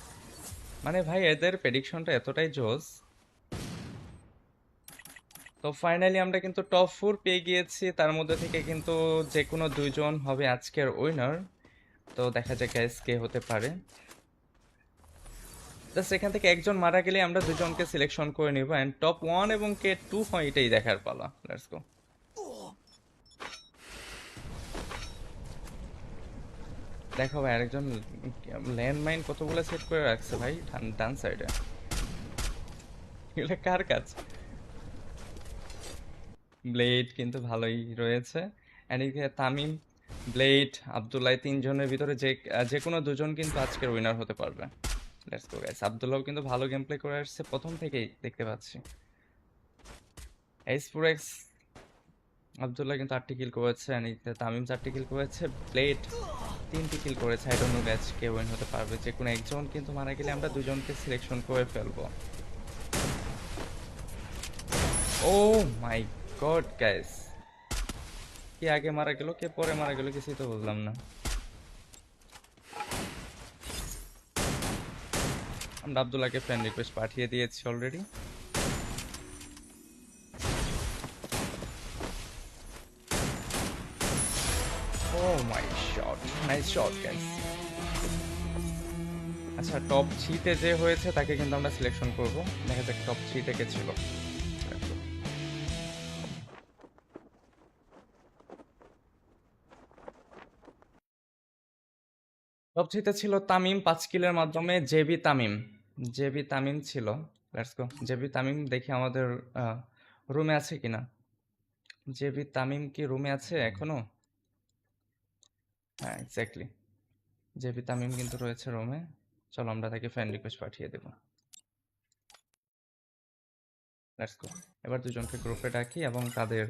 মানে ভাই এদের প্রেডিকশনটা এতটাই জোস। তো ফাইনালি আমরা কিন্তু টপ 4 পেয়ে গিয়েছি, তার মধ্যে থেকে কিন্তু যে কোনো দুইজন হবে আজকের উইনার। তো দেখা যাক গাইস কে হতে পারে। জাস্ট এখান থেকে একজন মারা গেলে আমরা দুজনকে সিলেকশন করে নিব, এন্ড টপ 1 এবং কে 2 হয় এটাই দেখার পালা। Let's go. দেখো ভাই আরেকজন ল্যান্ডমাইন কতগুলো সেট করে রাখছে ভাই ডান সাইডে, এগুলো কার কাজ? ব্লেড কিন্তু ভালোই রয়েছে, এন্ড এদিকে তামিম, ব্লেড, আব্দুল্লাহ, তিনজনের ভিতরে যে যে কোনো দুজন কিন্তু আজকের উইনার হতে পারবে। লেটস গো গাইস, আব্দুল্লাহ কিন্তু ভালো গেম প্লে করে আসছে প্রথম থেকেই দেখতে পাচ্ছি। এইস পুরো এক্স আব্দুল্লাহ কিন্তু 8টি কিল করেছে, এন্ড এদিকে তামিম 4টি কিল করেছে, ব্লেড 3টি কিল করেছে। I don't know guys K win হতে পারবে, যে কোনো একজন কিন্তু মারা গেলে আমরা দুজনকে সিলেকশন করে ফেলবো। ও মাই গড গাইস, কে আগে মারা গেল কে পরে মারা গেল কিছুই তো বুঝলাম না। আমরা আব্দুল্লাহকে ফ্রেন্ড রিকোয়েস্ট পাঠিয়ে দিয়েছি already. O my shot, nice shot guys. আচ্ছা টপ 3 তে যে হয়েছে তাকে কিন্তু আমরা সিলেকশন করব, দেখা যাক টপ 3 তে কে ছিল। টপ 3 তে ছিল তামিম 5 কিলের মাধ্যমে, জেবি তামিম, জেবি তামিম ছিল। লেটস গো, জেবি তামিম দেখি আমাদের রুমে আছে কিনা। জেবি তামিম কি রুমে আছে এখনো? হ্যাঁ এক্স্যাক্টলি, জেবি তামিম কিন্তু রয়েছে রুমে। চলো আমরা তাকে ফ্রেন্ড রিকোয়েস্ট পাঠিয়ে দেব। লেটস গো, এবার দুজনকে গ্রুপে ডাকি এবং তাদের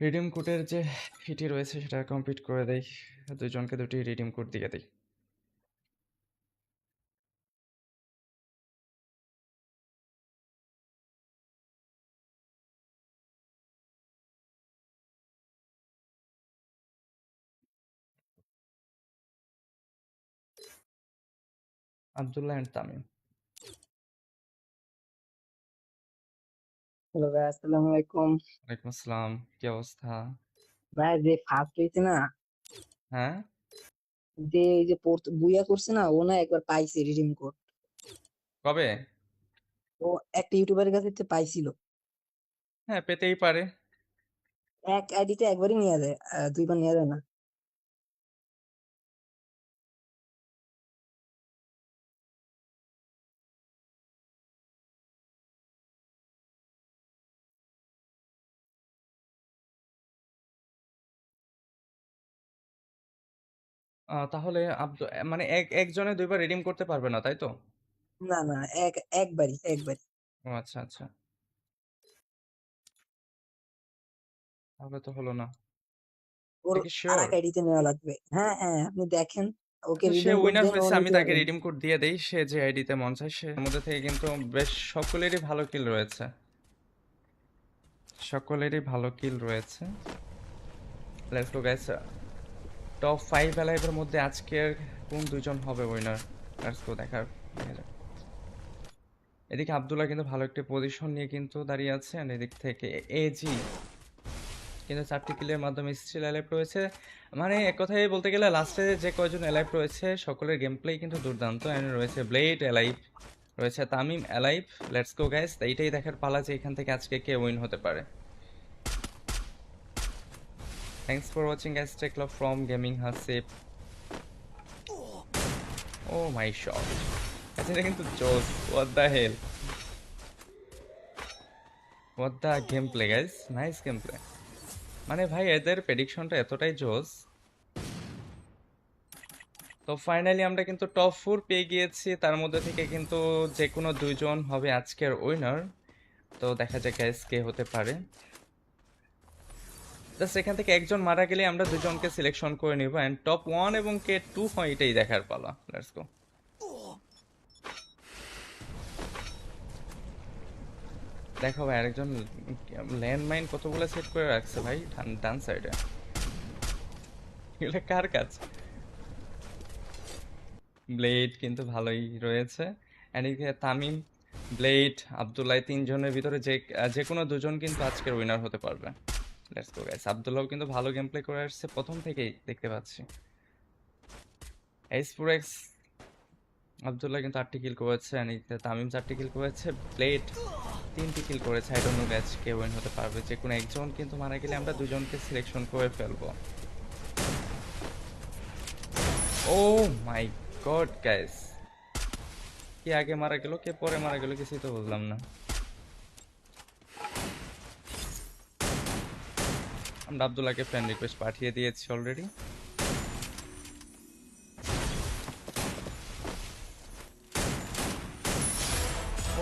রিডিম কোডের যে ফিটি রয়েছে সেটা কমপ্লিট করে দেই। দুজনকে দুটি রিডিম কোড দিয়ে দেই। আব্দুল্লাহ এন্ড তামিম। হ্যালো ভাই, আসসালামু আলাইকুম। ওয়ালাইকুম আসসালাম, কি অবস্থা? ভাই যে ফার্স্ট হয়েছে না, হ্যাঁ যে এই যে বুইয়া করছে না, ও না একবার পাইছে রিডিম কোড। কবে? ও একটা ইউটিউবারের কাছে থেকে পাইছিল। হ্যাঁ পেতেই পারে। এক আইডিতে একবারই নেওয়া যায়, দুইবার নেওয়া যায় না। তাহলে মানে একজনে দুইবার রিডিম করতে পারবে না তাই তো? না না, একবারই। ও আচ্ছা আচ্ছা, তাহলে তো হলো না। ওর এটা কি আর শিওর? এক আইডিতে নেওয়া লাগবে। হ্যাঁ হ্যাঁ, আপনি দেখেন, ওকে আচ্ছা সে রিডিম কোড উইনার দেন, ও হয়েছে, আমি নিতে তাকে পারবেন। রিডিম কোড দিয়ে দেই। সে যে আইডিতে মন চায় সে এর মধ্যে থেকে কিন্তু বেশ সকলেরই ভালো কিল রয়েছে, সকলেরই ভালো কিল রয়েছে। লেটস গো গাইস, টপ 5 অ্যালাইভের মধ্যে আজকের কোন দুইজন হবে উইনার। লেটস গো দেখা যাক। এদিকে আব্দুল্লাহ কিন্তু ভালো একটা পজিশন নিয়ে কিন্তু দাঁড়িয়ে আছে, আর এদিক থেকে এজি কিন্তু 4টি কিলের মাধ্যমে স্টিল অ্যালাইভ রয়েছে। মানে এক কথায় বলতে গেলে লাস্টে যে কয়জন অ্যালাইভ রয়েছে সকলের গেম প্লে কিন্তু দুর্দান্ত। অ্যান্ড রয়েছে ব্লেড অ্যালাইভ, রয়েছে Tamim alive. Let's go guys, এইটাই দেখার পালা যে এখান থেকে আজকে কে উইন হতে পারে। Thanks for watching guys, take love from gaming Hasib. Oh my shot, এটা কিন্তু জোস। What the hell, what the game play guys, nice game play. মানে ভাই এদের প্রেডিকশনটা এতটাই জোস। তো ফাইনালি আমরা কিন্তু টপ 4 পেয়ে গিয়েছি, তার মধ্যে থেকে কিন্তু যে কোনো দুইজন হবে আজকের উইনার। তো দেখা যাক গাইস কে হতে পারে। জাস্ট এখান থেকে একজন মারা গেলে আমরা দুজনকে সিলেকশন করে নিব, এন্ড টপ 1 এবং কে 2 হয় এটাই দেখার পালা। Let's go. দেখো ভাই আরেকজন ল্যান্ডমাইন কতগুলো সেট করে রাখছে ভাই ডান সাইডে। এগুলো কার কাজ? ব্লেড কিন্তু ভালোই রয়েছে, এন্ড এদিকে তামিম, ব্লেড, আব্দুল্লাহ, তিনজনের ভিতরে যে যে কোনো দুজন কিন্তু আজকের উইনার হতে পারবে। Let's go guys. আব্দুল্লাহ কিন্তু ভালো গেম প্লে করে আসছে প্রথম থেকেই দেখতে পাচ্ছি। এইস পুরো এক্স আব্দুল্লাহ কিন্তু 8টি কিল করেছে, এন্ড এদিকে তামিম 4টি কিল করেছে, ব্লেড 3টি কিল করেছে। I don't know guys K win হতে পারবে। যে কোনো একজন কিন্তু মারা গেলে আমরা দুজনকে সিলেকশন করে ফেলবো। ও মাই গড গাইস, কে আগে মারা গেল কে পরে মারা গেল কিছুই তো বুঝলাম না। আমরা আব্দুল্লাহকে ফ্রেন্ড রিকোয়েস্ট পাঠিয়ে দিয়েছি already.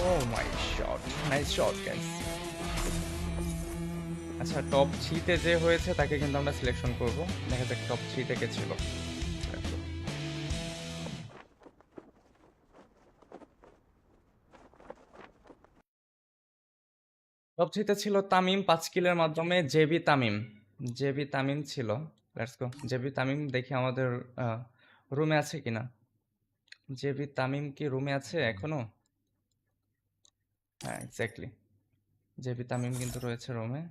O my shot, nice shot guys. আচ্ছা টপ 3 তে যে হয়েছে তাকে কিন্তু আমরা সিলেকশন করব। দেখা যাক টপ 3 তে কে ছিল। টপ 3 তে ছিল তামিম 5 কিলের মাধ্যমে। জেবি তামিম ছিল। Let's go. জেবি তামিম দেখি আমাদের রুমে আছে কিনা। জেবি তামিম কি রুমে আছে এখনো? হ্যাঁ এক্স্যাক্টলি, জেবি তামিম কিন্তু রয়েছে রুমে।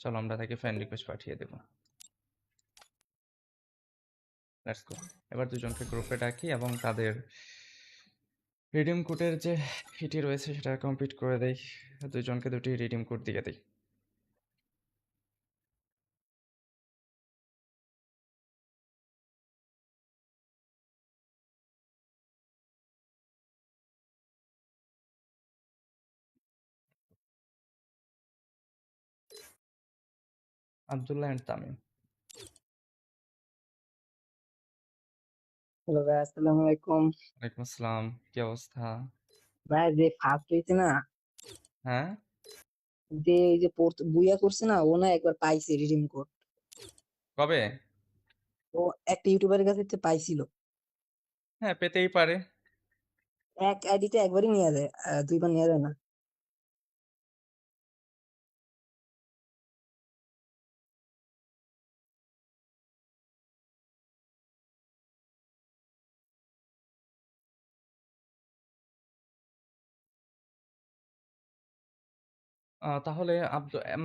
চলো আমরা তাকে ফ্রেন্ড রিকোয়েস্ট পাঠিয়ে দেবো। Let's go. এবার দুজনকে গ্রুপে ডাকি এবং তাদের রিডিম কোডের যে ফিটি রয়েছে সেটা কমপ্লিট করে দেই। দুজনকে দুটি রিডিম কোড দিয়ে দিই। আব্দুল্লাহ এন্ড তামিম। হ্যালো ভাই, আসসালামু আলাইকুম। ওয়ালাইকুম আসসালাম, কি অবস্থা? ভাই যে ফার্স্ট হয়েছে না, হ্যাঁ যে এই যে বুইয়া করছে না, ও না একবার পাইছে রিডিম কোড। কবে? ও একটা ইউটিউবারের কাছে থেকে পাইছিল। হ্যাঁ পেতেই পারে। এক আইডিতে একবারই নেওয়া যায়, দুইবার নেওয়া যায় না। তাহলে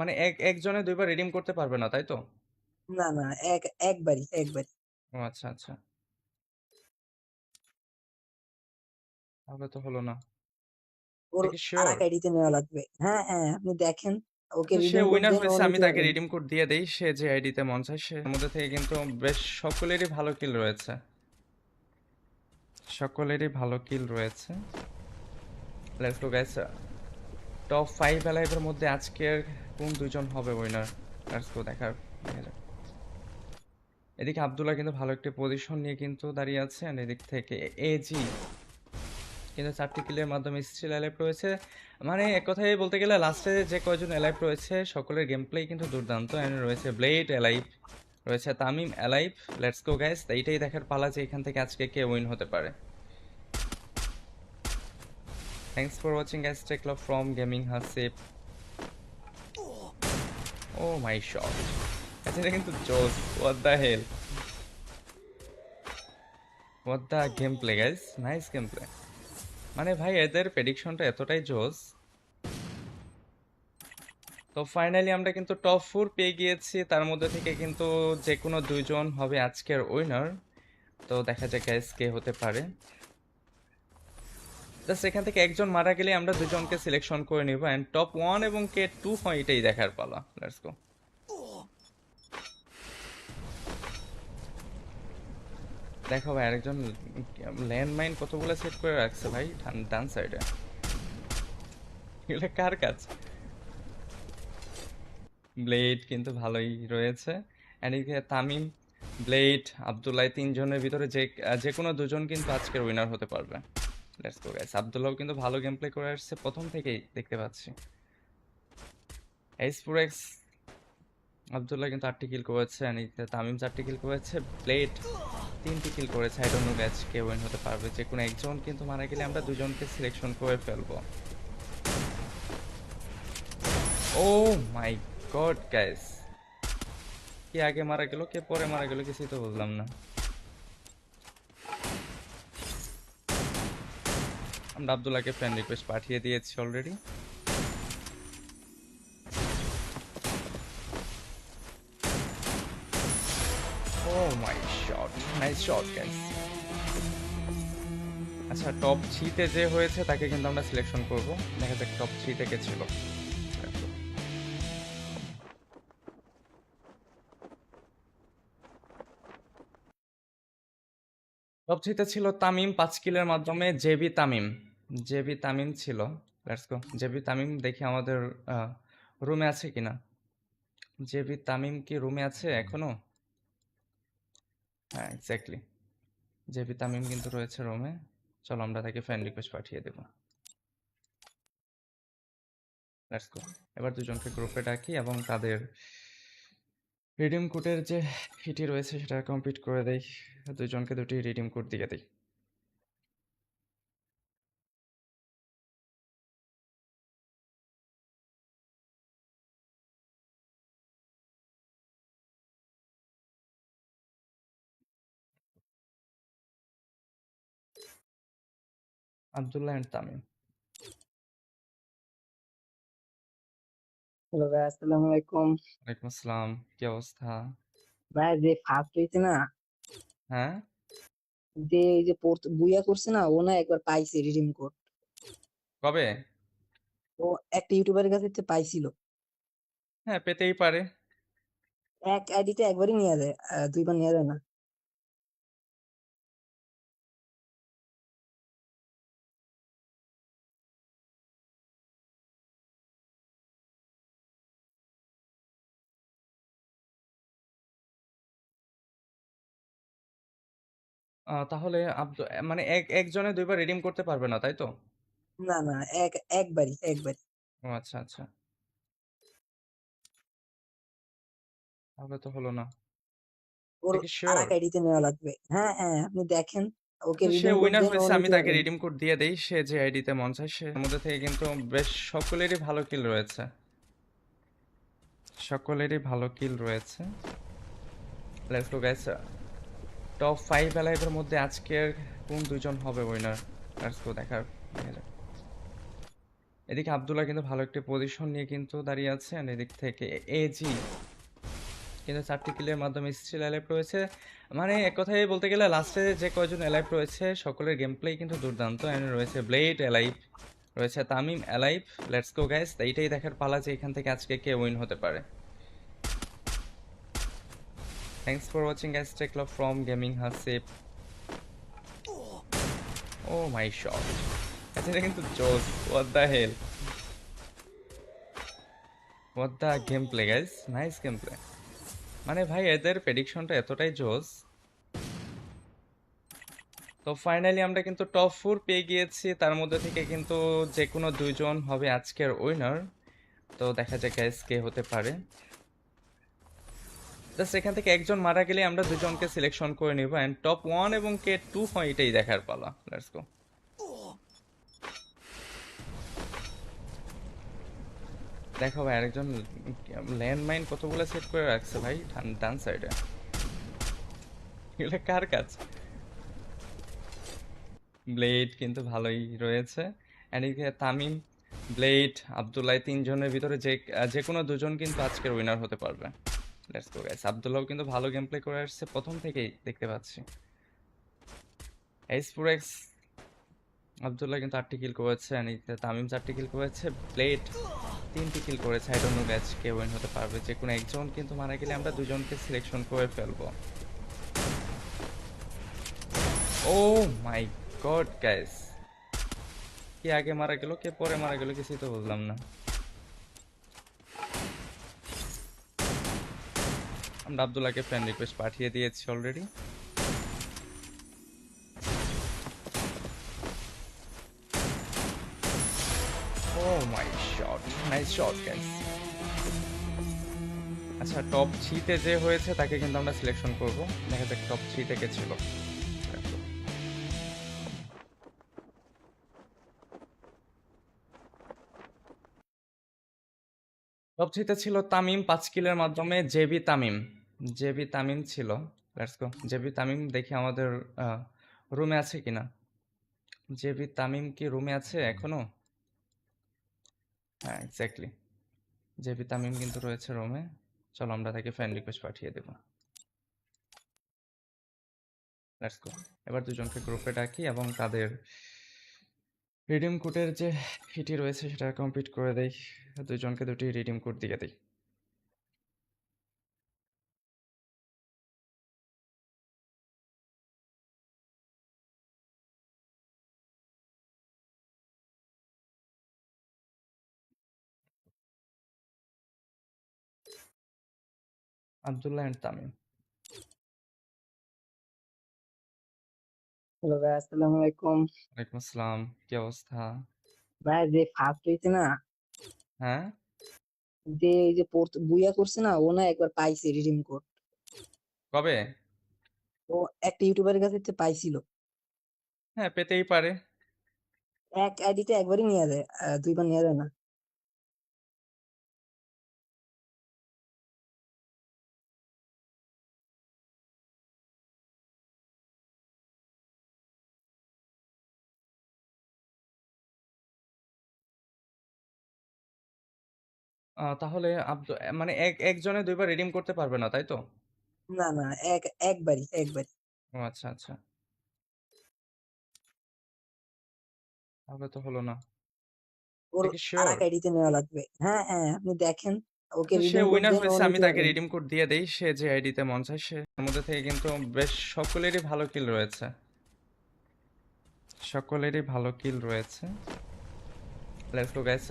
মানে একজনে দুইবার রিডিম করতে পারবে না তাই তো? না না, একবারই। ও আচ্ছা আচ্ছা, তাহলে তো হলো না। ওর এটা কি আর শিওর? এক আইডিতে নেওয়া লাগবে। হ্যাঁ হ্যাঁ, আপনি দেখেন, ওকে আচ্ছা সে রিডিম কোড উইনার দেন, ও হয়েছে, আমি নিতে তাকে পারবেন। রিডিম কোড দিয়ে দেই। সে যে আইডিতে মন চায় সে এর মধ্যে থেকে কিন্তু বেশ সকলেরই ভালো কিল রয়েছে। Let's go guys. টপ 5 অ্যালাইভের মধ্যে আজকের কোন দুইজন হবে উইনার? লেটস গো দেখা যাক। এদিকে আব্দুল্লাহ কিন্তু ভালো একটা পজিশন নিয়ে কিন্তু দাঁড়িয়ে আছে, আর এদিক থেকে এজি কিন্তু 4টি কিলের মাধ্যমে স্টিল অ্যালাইভ রয়েছে। মানে এক কথায় বলতে গেলে লাস্টে যে কয়জন অ্যালাইভ রয়েছে সকলের গেম প্লে কিন্তু দুর্দান্ত। এন্ড রয়েছে ব্লেড অ্যালাইভ, রয়েছে Tamim alive. Let's go guys, এইটাই দেখার পালা যে এখান থেকে আজকে কে উইন হতে পারে। Thanks for watching guys, take love from gaming Hasib. Oh my shot, এটা কিন্তু জোস। What the game play guys, nice game play. মানে ভাই এদের প্রেডিকশনটা এতটাই জোস। তো ফাইনালি আমরা কিন্তু টপ 4 পেয়ে গিয়েছি, তার মধ্যে থেকে কিন্তু যে কোনো দুইজন হবে আজকের উইনার। তো দেখা যাক গাইস কে হতে পারে। জাস্ট এখান থেকে একজন মারা গেলে আমরা দুজনকে সিলেকশন করে নিব, এন্ড টপ 1 এবং কে 2 হয় এটাই দেখার পালা। Let's go. দেখো ভাই আরেকজন ল্যান্ডমাইন কতগুলো সেট করে রাখছে ভাই ডান সাইডে। এগুলো কার কাজ? ব্লেড কিন্তু ভালোই রয়েছে। এন্ড এদিকে তামিম, ব্লেড, আব্দুল্লাহ তিনজনের ভিতরে যে কোনো দুজন কিন্তু আজকের উইনার হতে পারবে। Let's go guys. আব্দুল্লাহও কিন্তু ভালো গেম প্লে করে আসছে প্রথম থেকেই দেখতে পাচ্ছি। এইস4এক্স আব্দুল্লাহ কিন্তু 8টি কিল করেছে, এন্ড এদিকে তামিম 4টি কিল করেছে, ব্লেড 3টি কিল করেছে। I don't know guys K win হতে পারবে। যে কোনো একজন কিন্তু মারা গেলে আমরা দুজনকে সিলেকশন করে ফেলবো। ও মাই গড গাইস, কে আগে মারা গেল কে পরে মারা গেল কিছুই তো বুঝলাম না। আমরা আব্দুল্লাহকে ফ্রেন্ড রিকোয়েস্ট পাঠিয়ে দিয়েছি already. O my shot, nice shot guys. আচ্ছা, টপ 3-তে যে হয়েছে তাকে কিন্তু আমরা সিলেকশন করব। দেখা যাক টপ 3-তে কে ছিল। টপ 3-তে ছিল তামিম 5 কিলের মাধ্যমে। জেবি তামিম ছিল। Let's go. জেবি তামিম দেখি আমাদের রুমে আছে কিনা। জেবি তামিম কি রুমে আছে এখনো? হ্যাঁ, এক্স্যাক্টলি। জেবি তামিম কিন্তু রয়েছে রুমে। চলো আমরা তাকে ফ্রেন্ড রিকোয়েস্ট পাঠিয়ে দেব। Let's go. এবার দুজনকে গ্রুপে ডাকি এবং তাদের রিডিম কোডের যে ফিটি রয়েছে সেটা কমপ্লিট করে দেই। দুজনকে দুটি রিডিম কোড দিয়ে দেই। আব্দুল্লাহ এন্ড তামিম। হ্যালো ভাই, আসসালামু আলাইকুম। ওয়ালাইকুম আসসালাম, কি অবস্থা? ভাই যে ফার্স্ট হয়েছে না, হ্যাঁ, যে এই যে বুইয়া করছে না, ও না একবার পাইছে রিডিম কোড। কবে? ও একটা ইউটিউবারের কাছে থেকে পাইছিল। হ্যাঁ, পেতেই পারে। এক আইডিতে একবারই নেওয়া যায়, দুইবার নেওয়া যায় না। তাহলে মানে একজনে দুইবার রিডিম করতে পারবে না, তাই তো? না না, একবারই। ও আচ্ছা আচ্ছা, তাহলে তো হলো না। ওর এটা কি আর শিওর? এক আইডিতে নেওয়া লাগবে। হ্যাঁ হ্যাঁ, আপনি দেখেন, ওকে আচ্ছা, সে রিডিম কোড উইনার দেন, ও হয়েছে, আমি নিতে তাকে পারবেন। রিডিম কোড দিয়ে দেই। সে যে আইডিতে মন চায় সে এর মধ্যে থেকে কিন্তু বেশ সকলেরই ভালো কিল রয়েছে। Let's go guys. টপ 5 অ্যালাইভের মধ্যে আজকের কোন দুইজন হবে উইনার? লেটস গো দেখা যাক। এদিকে আব্দুল্লাহ কিন্তু ভালো একটা পজিশন নিয়ে কিন্তু দাঁড়িয়ে আছে, আর এদিক থেকে এজি কিন্তু 4টি কিলের মাধ্যমে স্টিল অ্যালাইভ রয়েছে। মানে এক কথায় বলতে গেলে লাস্টে যে কয়জন অ্যালাইভ রয়েছে সকলের গেম প্লে কিন্তু দুর্দান্ত। এন্ড রয়েছে ব্লেড অ্যালাইভ, রয়েছে Tamim alive. Let's go guys, এইটাই দেখার পালা যে এখান থেকে আজকে কে উইন হতে পারে। Thanks for watching guys, take love from gaming Hasib. Oh my shot, এটা কিন্তু জোস। What the game play guys, nice game play. মানে ভাই এদের প্রেডিকশনটা এতটাই জোস। তো ফাইনালি আমরা কিন্তু টপ 4 পেয়ে গিয়েছি, তার মধ্যে থেকে কিন্তু যে কোনো দুইজন হবে আজকের উইনার। তো দেখা যাক গাইস কে হতে পারে। জাস্ট এখান থেকে একজন মারা গেলে আমরা দুজনকে সিলেকশন করে নিব, এন্ড টপ 1 এবং কে 2 হয় এটাই দেখার পালা। Let's go. দেখো ভাই, আরেকজন ল্যান্ডমাইন কতগুলো সেট করে রাখছে ভাই ডান সাইডে। এগুলো কার কাজ? ব্লেড কিন্তু ভালোই রয়েছে। এন্ড এদিকে তামিম, ব্লেড, আব্দুল্লাহ তিনজনের ভিতরে যে কোনো দুজন কিন্তু আজকের উইনার হতে পারবে। Let's go guys. আব্দুল্লাহও কিন্তু ভালো গেম প্লে করে আসছে প্রথম থেকেই দেখতে পাচ্ছি। এইস4এক্স আব্দুল্লাহ কিন্তু 8টি কিল করেছে, এন্ড এদিকে তামিম 4টি কিল করেছে, ব্লেড 3টি কিল করেছে। I don't know guys K win হতে পারবে। যে কোনো একজন কিন্তু মারা গেলে আমরা দুজনকে সিলেকশন করে ফেলবো। ও মাই গড গাইস, কে আগে মারা গেল কে পরে মারা গেল কিছুই তো বুঝলাম না। আমরা আব্দুল্লাহকে ফ্রেন্ড রিকোয়েস্ট পাঠিয়ে দিয়েছি already. O my shot, nice shot guys. আচ্ছা, টপ 3 তে যে হয়েছে তাকে কিন্তু আমরা সিলেকশন করব। দেখা যাক টপ 3 তে কে ছিল। টপ 3 তে ছিল তামিম 5 কিলের মাধ্যমে। জেবি তামিম, জেবি তামিম ছিল। Let's go. জেবি তামিম দেখি আমাদের রুমে আছে কিনা। জেবি তামিম কি রুমে আছে এখনো? হ্যাঁ, এক্স্যাক্টলি, জেবি তামিম কিন্তু রয়েছে রুমে। চলো আমরা তাকে ফ্রেন্ড রিকোয়েস্ট পাঠিয়ে দেব। Let's go. এবার দুজনকে গ্রুপে ডাকি এবং তাদের রিডিম কোডের যে ফিটি রয়েছে সেটা কমপ্লিট করে দেই। দুজনকে দুটি রিডিম কোড দিয়ে দেই। আব্দুল্লাহ এন্ড তামিম। হ্যালো ভাই, আসসালামু আলাইকুম। ওয়ালাইকুম আসসালাম, কি অবস্থা? ভাই যে ফার্স্ট হয়েছে না, হ্যাঁ, যে এই যে বুইয়া করছে না, ও না একবার পাইছে রিডিম কোড। কবে? ও একটা ইউটিউবারের কাছে থেকে পাইছিল। হ্যাঁ, পেতেই পারে। এক আইডিতে একবারই নিয়ে যায়, দুইবার নিয়ে যায় না। তাহলে মানে একজনে দুইবার রিডিম করতে পারবে না, তাই তো? না না, একবারই। ও আচ্ছা আচ্ছা, তাহলে তো হলো না। ওর এটা কি আর শিওর? এক আইডিতে নেওয়া লাগবে। হ্যাঁ হ্যাঁ, আপনি দেখেন, ওকে আচ্ছা, সে রিডিম কোড উইনার দেন, ও হয়েছে, আমি নিতে তাকে পারবেন। রিডিম কোড দিয়ে দেই। সে যে আইডিতে মন চায় সে এর মধ্যে থেকে কিন্তু বেশ সকলেরই ভালো কিল রয়েছে। সকলেরই ভালো কিল রয়েছে। Let's go guys.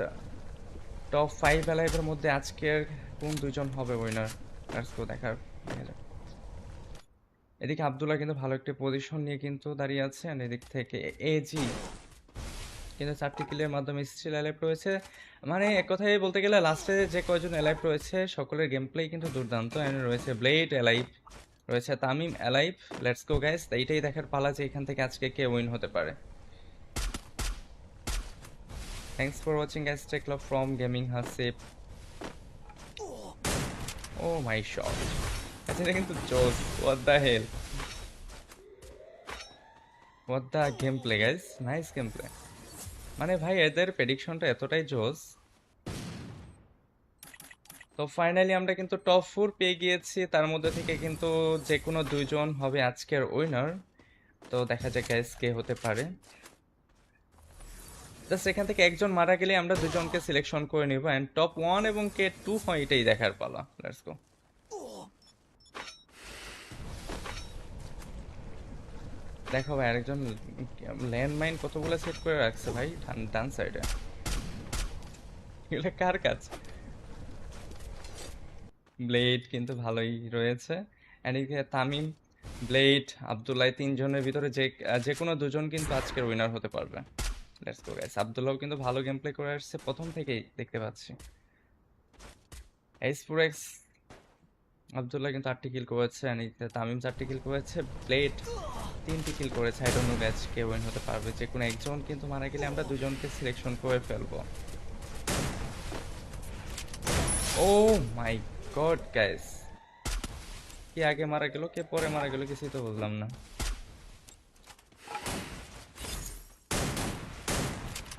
টপ 5 অ্যালাইভের মধ্যে আজকের কোন দুইজন হবে উইনার? লেটস গো দেখা যাক। এদিকে আব্দুল্লাহ কিন্তু ভালো একটা পজিশন নিয়ে কিন্তু দাঁড়িয়ে আছে, আর এদিক থেকে এজি কিন্তু 4টি কিলের মাধ্যমে স্টিল অ্যালাইভ রয়েছে। মানে এক কথায় বলতে গেলে লাস্টে যে কয়জন অ্যালাইভ রয়েছে সকলের গেম প্লে কিন্তু দুর্দান্ত। এন্ড রয়েছে ব্লেড অ্যালাইভ, রয়েছে Tamim alive. Let's go guys, এইটাই দেখার পালা যে এখান থেকে আজকে কে উইন হতে পারে। Thanks for watching guys, take love from gaming Hasib. Oh my shot, এটা কিন্তু জোস। What the hell, what the game play guys, nice game play. মানে ভাই এদের প্রেডিকশনটা এতটাই জোস। তো ফাইনালি আমরা কিন্তু টপ 4 পেয়ে গিয়েছি, তার মধ্যে থেকে কিন্তু যে কোনো দুইজন হবে আজকের উইনার। তো দেখা যাক গাইস কে হতে পারে। জাস্ট এখান থেকে একজন মারা গেলে আমরা দুজনকে সিলেকশন করে নিব, এন্ড টপ 1 এবং কে 2 হয় এটাই দেখার পালা। Let's go. দেখো ভাই, আরেকজন ল্যান্ডমাইন কতগুলো সেট করে রাখছে ভাই ডান সাইডে। এগুলো কার কাজ? ব্লেড কিন্তু ভালোই রয়েছে। এন্ড এদিকে তামিম, ব্লেড, আব্দুল্লাহ, তিনজনের ভিতরে যে যে কোনো দুজন কিন্তু আজকের উইনার হতে পারবে। Let's go guys. আব্দুল্লাহও কিন্তু ভালো গেম প্লে করে আসছে প্রথম থেকেই দেখতে পাচ্ছি। এইচ ফোর এক্স আব্দুল্লাহ কিন্তু 8টি কিল করেছে, এন্ড এদিকে তামিম 4টি কিল করেছে, ব্লেড 3টি কিল করেছে। I don't know guys K win হতে পারবে। যে কোনো একজন কিন্তু মারা গেলে আমরা দুজনকে সিলেকশন করে ফেলবো। ও মাই গড গাইস, কে আগে মারা গেল কে পরে মারা গেল কিছুই তো বুঝলাম না।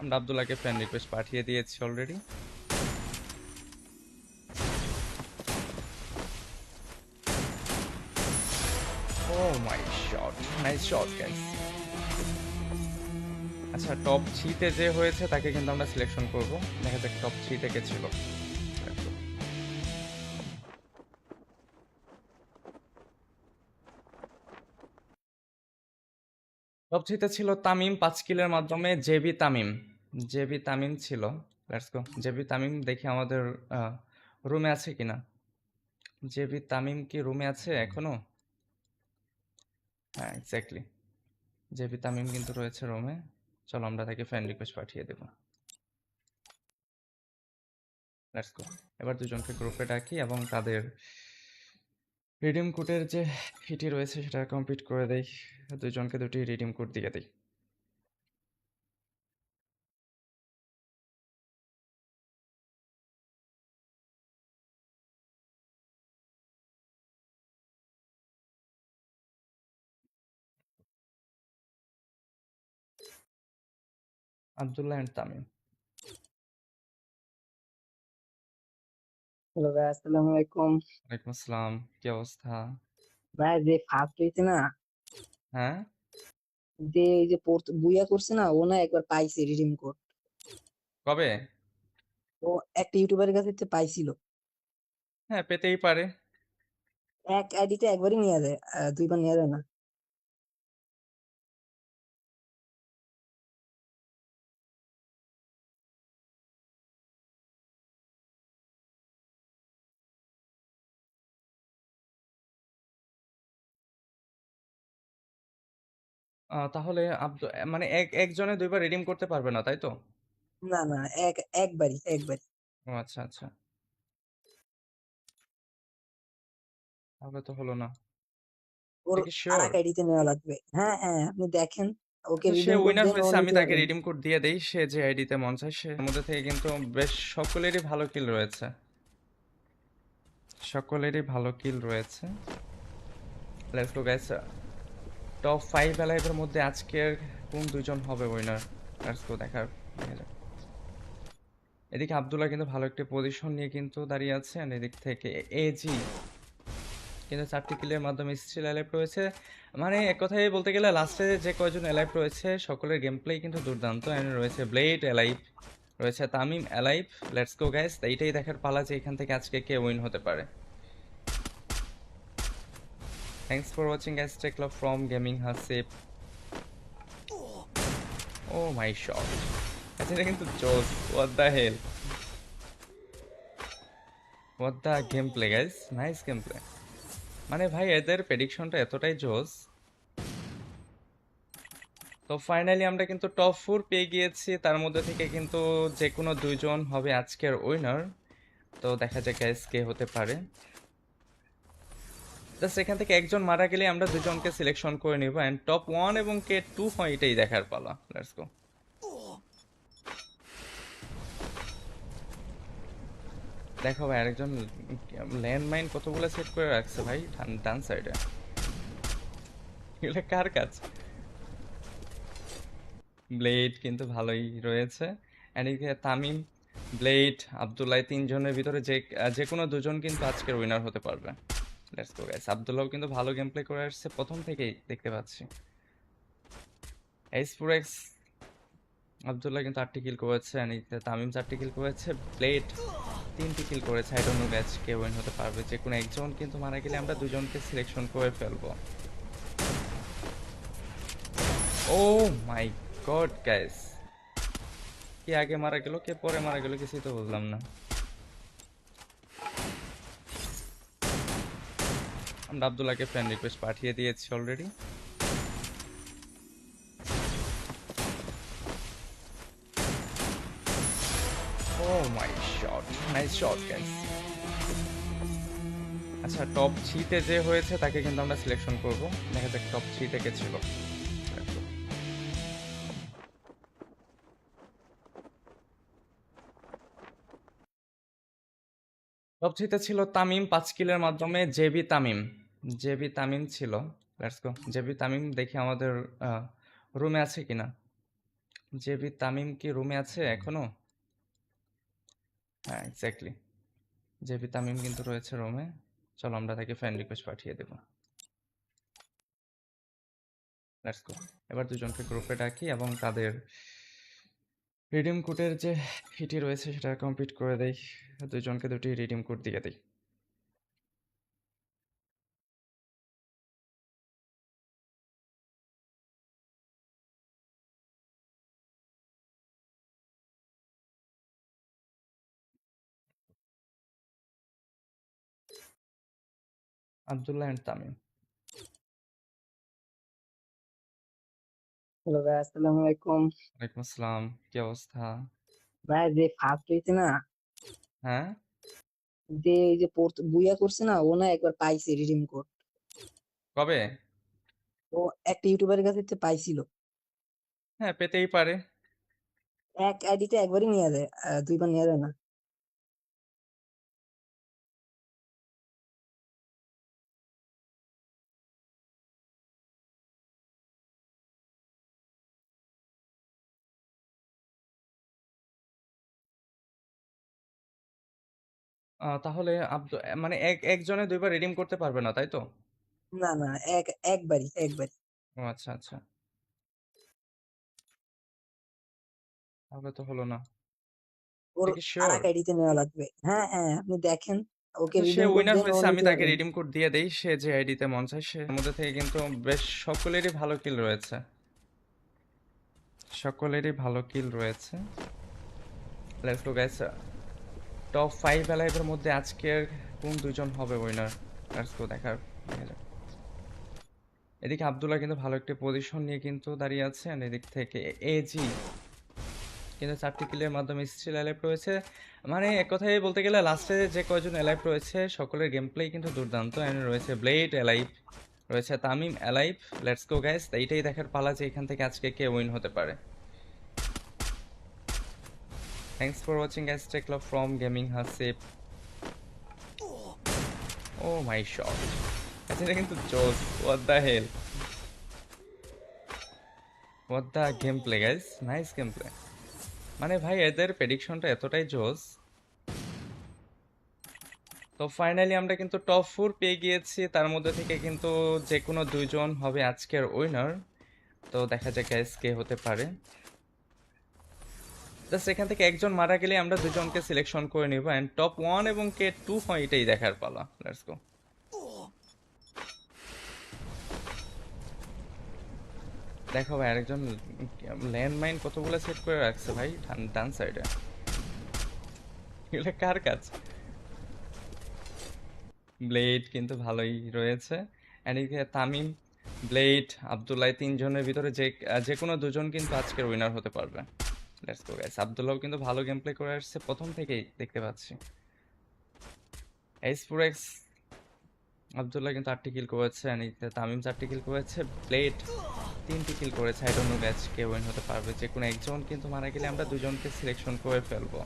আমরা আব্দুল্লাহকে ফ্রেন্ড রিকোয়েস্ট পাঠিয়ে দিয়েছি already. O my shot, nice shot guys. আচ্ছা, টপ 3 তে যে হয়েছে তাকে কিন্তু আমরা সিলেকশন করব। দেখা যাক টপ 3 তে কে ছিল। টপ 3 তে ছিল তামিম 5 কিলের মাধ্যমে। জেবি তামিম, জেবি তামিম ছিল। Let's go. জেবি তামিম দেখি আমাদের রুমে আছে কিনা। জেবি তামিম কি রুমে আছে এখনো? হ্যাঁ, এক্স্যাক্টলি। জেবি তামিম কিন্তু রয়েছে রুমে। চলো আমরা তাকে ফ্রেন্ড রিকোয়েস্ট পাঠিয়ে দেব। Let's go. এবার দুজনকে গ্রুপে ডাকি এবং তাদের রিডিম কোডের যে ফিটি রয়েছে সেটা কমপ্লিট করে দেই। দুজনকে দুটি রিডিম কোড দিয়ে দেই। আব্দুল্লাহ এন্ড তামিম। হ্যালো ভাই, আসসালামু আলাইকুম। ওয়ালাইকুম আসসালাম। কি অবস্থা? ভাই যে ফার্স্ট হয়েছে না, হ্যাঁ? যে এই যে বুইয়া করছে না, ও না একবার পাইছে রিডিম কোড। কবে? ও একটা ইউটিউবারের কাছে থেকে পাইছিল। হ্যাঁ, পেতেই পারে। এক আইডিতে একবারই নেওয়া যায়, দুইবার নেওয়া যায় না। তাহলে মানে একজনে দুইবার রিডিম করতে পারবে না, তাই তো? না না, একবারই। ও আচ্ছা, আচ্ছা। তাহলে তো হলো না। ওর এটা কি আর শিওর? এক আইডিতে নেওয়া লাগবে। হ্যাঁ হ্যাঁ, আপনি দেখেন, ওকে আচ্ছা, সে রিডিম কোড উইনার দেন, ও হয়েছে, আমি নিতে তাকে পারবে। রিডিম কোড দিয়ে দেই। সে যে আইডিতে মন চায় সে এর মধ্যে থেকে কিন্তু বেশ সকলেরই ভালো কিল রয়েছে। সকলেরই ভালো কিল রয়েছে। Let's go guys. টপ 5 অ্যালাইভের মধ্যে আজকের কোন দুইজন হবে উইনার? লেটস গো দেখা যাক। এদিকে আব্দুল্লাহ কিন্তু ভালো একটা পজিশন নিয়ে কিন্তু দাঁড়িয়ে আছে, আর এদিক থেকে এজি কিন্তু 4টি কিলের মাধ্যমে স্টিল অ্যালাইভ রয়েছে। মানে এক কথায় বলতে গেলে লাস্টে যে কয়জন অ্যালাইভ রয়েছে সকলের গেম প্লে কিন্তু দুর্দান্ত। এন্ড রয়েছে ব্লেড অ্যালাইভ, রয়েছে Tamim alive. Let's go guys, এইটাই দেখার পালা যে এখান থেকে আজকে কে উইন হতে পারে। Thanks for watching guys, take love from gaming Hasib. Oh my shot, আচ্ছা এটা কিন্তু জোস। What the hell, what the game play guys, nice game play. মানে ভাই এদের প্রেডিকশনটা এতটাই জোস। তো ফাইনালি আমরা কিন্তু টপ 4 পেয়ে গিয়েছি, তার মধ্যে থেকে কিন্তু যে কোনো দুইজন হবে আজকের উইনার। তো দেখা যাক গাইস কে হতে পারে। জাস্ট এখান থেকে একজন মারা গেলে আমরা দুজনকে সিলেকশন করে নিব, এন্ড টপ 1 এবং কে 2 হয় এটাই দেখার পালা। Let's go. দেখো ভাই আরেকজন ল্যান্ডমাইন কতগুলো সেট করে রাখছে ভাই ডান সাইডে। এগুলো কার কাজ? ব্লেড কিন্তু ভালোই রয়েছে। এন্ড এদিকে তামিম, ব্লেড, আব্দুল্লাহ, তিনজনের ভিতরে যে যে কোনো দুজন কিন্তু আজকের উইনার হতে পারবে। Let's go guys. আব্দুল্লাহও কিন্তু ভালো গেম প্লে করে আসছে প্রথম থেকেই দেখতে পাচ্ছি। এইচ ফোর এক্স আব্দুল্লাহ কিন্তু 8টি কিল করেছে, and এদিকে তামিম 4টি কিল করেছে, ব্লেড 3টি কিল করেছে। I don't know guys K win হতে পারবে। যে কোনো একজন কিন্তু মারা গেলে আমরা দুজনকে সিলেকশন করে ফেলবো। ও মাই গড গাইস, কে আগে মারা গেল কে পরে মারা গেল কিছুই তো বুঝলাম না। আমরা আব্দুল্লাহকে ফ্রেন্ড রিকোয়েস্ট পাঠিয়ে দিয়েছি already. O my shot, nice shot guys. আচ্ছা, টপ 3 তে যে হয়েছে তাকে কিন্তু আমরা সিলেকশন করব। দেখা যাক টপ 3 তে কে ছিল। টপ 3 তে ছিল তামিম 5 কিলের মাধ্যমে। জেবি তামিম ছিল। Let's go. জেবি তামিম দেখি আমাদের রুমে আছে কিনা। জেবি তামিম কি রুমে আছে এখনো? হ্যাঁ, এক্স্যাক্টলি। জেবি তামিম কিন্তু রয়েছে রুমে। চলো আমরা তাকে ফ্রেন্ড রিকোয়েস্ট পাঠিয়ে দেব। Let's go. এবার দুজনকে গ্রুপে ডাকি এবং তাদের রিডিম কোডের যে ফিটি রয়েছে সেটা কমপ্লিট করে দেই। দুজনকে দুটি রিডিম কোড দিয়ে দেই। আব্দুল্লাহ এন্ড তামিম। হ্যালো ভাই, আসসালামু আলাইকুম। ওয়ালাইকুম আসসালাম, কি অবস্থা? ভাই যে ফার্স্ট হয়েছে না, হ্যাঁ, যে এই যে বুইয়া করছে না, ও না একবার পাইছে রিডিম কোড। কবে? ও একটা ইউটিউবারের কাছে থেকে পাইছিল। হ্যাঁ, পেতেই পারে। এক আইডিতে একবারই নেওয়া যায়, দুইবার নেওয়া যায় না। তাহলে মানে একজনে দুইবার রিডিম করতে পারবে না, তাই তো? না না, একবারই। ও আচ্ছা আচ্ছা, তাহলে তো হলো না। ওর কি আর শিওর? এক আইডিতে নেওয়া লাগবে। হ্যাঁ হ্যাঁ, আপনি দেখেন, ওকে আচ্ছা, সে রিডিম কোড উইনার দেন, ও হয়েছে, আমি নিতে তাকে পারবে না। রিডিম কোড দিয়ে দেই। সে যে আইডিতে মন চায় সে এর মধ্যে থেকে কিন্তু বেশ সকলেরই ভালো কিল রয়েছে। লেটস গো গাইস, টপ 5 অ্যালাইভের মধ্যে আজকের কোন দুইজন হবে উইনার? লেটস গো দেখা যাক। এদিকে আব্দুল্লাহ কিন্তু ভালো একটা পজিশন নিয়ে কিন্তু দাঁড়িয়ে আছে, আর এদিক থেকে এজি কিন্তু 4টি কিলের মাধ্যমে স্টিল অ্যালাইভ রয়েছে। মানে এক কথায় বলতে গেলে লাস্টে যে কয়জন অ্যালাইভ রয়েছে সকলের গেম প্লে কিন্তু দুর্দান্ত। এন্ড রয়েছে ব্লেড অ্যালাইভ, রয়েছে Tamim alive. Let's go guys, এইটাই দেখার পালা যে এখান থেকে আজকে কে উইন হতে পারে। Thanks for watching guys, take love from gaming Hasib. Oh my shot, এটা কিন্তু জোস। What the hell, what the game play guys, nice game play. মানে ভাই এদের প্রেডিকশনটা এতটাই জোস। তো ফাইনালি আমরা কিন্তু টপ 4 পেয়ে গিয়েছি, তার মধ্যে থেকে কিন্তু যে কোনো দুইজন হবে আজকের উইনার। তো দেখা যাক গাইস কে হতে পারে। জাস্ট এখান থেকে একজন মারা গেলে আমরা দুজনকে সিলেকশন করে নিব, এন্ড টপ 1 এবং কে 2 হয় এটাই দেখার পালা। Let's go. দেখো ভাই, আরেকজন ল্যান্ডমাইন কতগুলো সেট করে রাখছে ভাই ডান সাইডে। এগুলো কার কাজ? ব্লেড কিন্তু ভালোই রয়েছে। এন্ড এদিকে তামিম, ব্লেড, আব্দুল্লাহ, তিনজনের ভিতরে যে যে কোনো দুজন কিন্তু আজকের উইনার হতে পারবে। লেটস গো গাইস, আব্দুল্লাহও কিন্তু ভালো গেম প্লে করে আসছে প্রথম থেকেই দেখতে পাচ্ছি। এইচ ফোর এক্স, আব্দুল্লাহ কিন্তু 8টি কিল করেছে, and এদিকে তামিম 4টি কিল করেছে, ব্লেড 3টি কিল করেছে। I don't know guys K win হতে পারবে। যে কোনো একজন কিন্তু মারা গেলে আমরা দুজনকে সিলেকশন করে ফেলবো।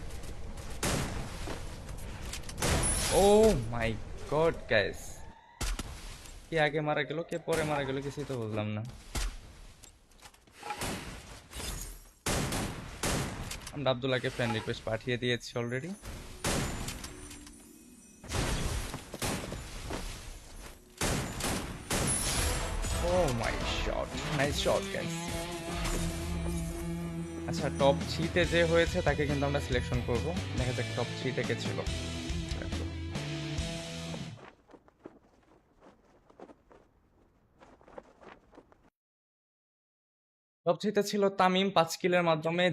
ও মাই গড গাইস, কে আগে মারা গেল কে পরে মারা গেল কিছুই তো বুঝলাম না। আমরা আব্দুল্লাহকে ফ্রেন্ড রিকোয়েস্ট পাঠিয়ে দিয়েছি already. O my shot, nice shot guys. আচ্ছা, টপ 3 তে যে হয়েছে তাকে কিন্তু আমরা সিলেকশন করব। দেখা যাক টপ 3 তে কে ছিল। টপ 3 তে ছিল তামিম 5 কিলের মাধ্যমে।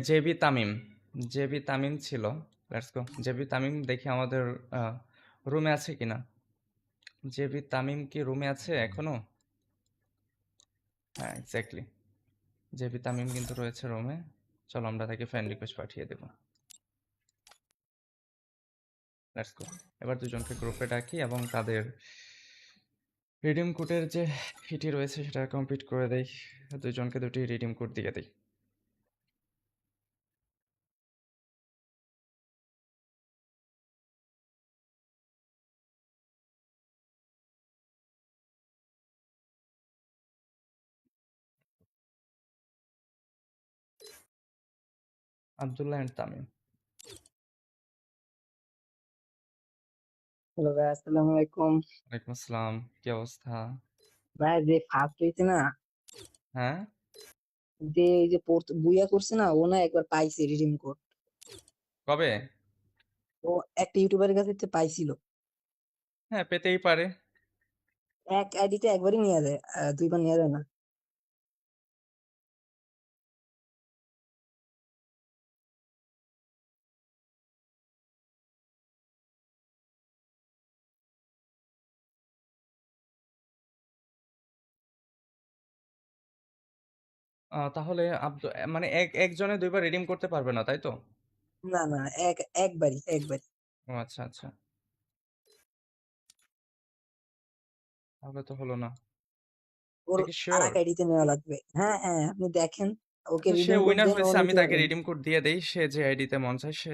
জেবি তামিম ছিল। লেটস গো, জেবি তামিম দেখি আমাদের রুমে আছে কিনা। জেবি তামিম কি রুমে আছে এখনো? হ্যাঁ এক্স্যাক্টলি, জেবি তামিম কিন্তু রয়েছে রুমে। চলো আমরা তাকে ফ্রেন্ড রিকোয়েস্ট পাঠিয়ে দেবো। লেটস গো, এবার দুজনকে গ্রুপে ডাকি এবং তাদের রিডিম কোডের যে ফিটি রয়েছে সেটা কমপ্লিট করে দেই। দুজনকে দুটি রিডিম কোড দিয়ে দেই। আব্দুল্লাহ এন্ড তামিম। হ্যালো ভাই, আসসালামু আলাইকুম। ওয়ালাইকুম আসসালাম, কি অবস্থা? ভাই যে ফার্স্ট হয়েছে না, হ্যাঁ, যে এই যে বুইয়া করছে না, ও না একবার পাইছে রিডিম কোড। কবে? ও একটা ইউটিউবারের কাছে থেকে পাইছিল। হ্যাঁ, পেতেই পারে। এক আইডিতে একবারই নেওয়া যায়, দুইবার নেওয়া যায় না। তাহলে মানে একজনে ২ বার রিডিম করতে পারবে না, তাই তো? না না, একবারই। ও আচ্ছা, আচ্ছা। তাহলে তো হলো না। ওর আপনি কি সিউর? আরেক আইডিতে নেওয়া লাগবে। হ্যাঁ হ্যাঁ, আপনি দেখেন, ওকে আচ্ছা, সে রিডিম কোড উইনার দেন, ও হইছে, আমি নিতে তাকে পারবে না। রিডিম কোড দিয়ে দেই। সে যে আইডিতে মন চায় সে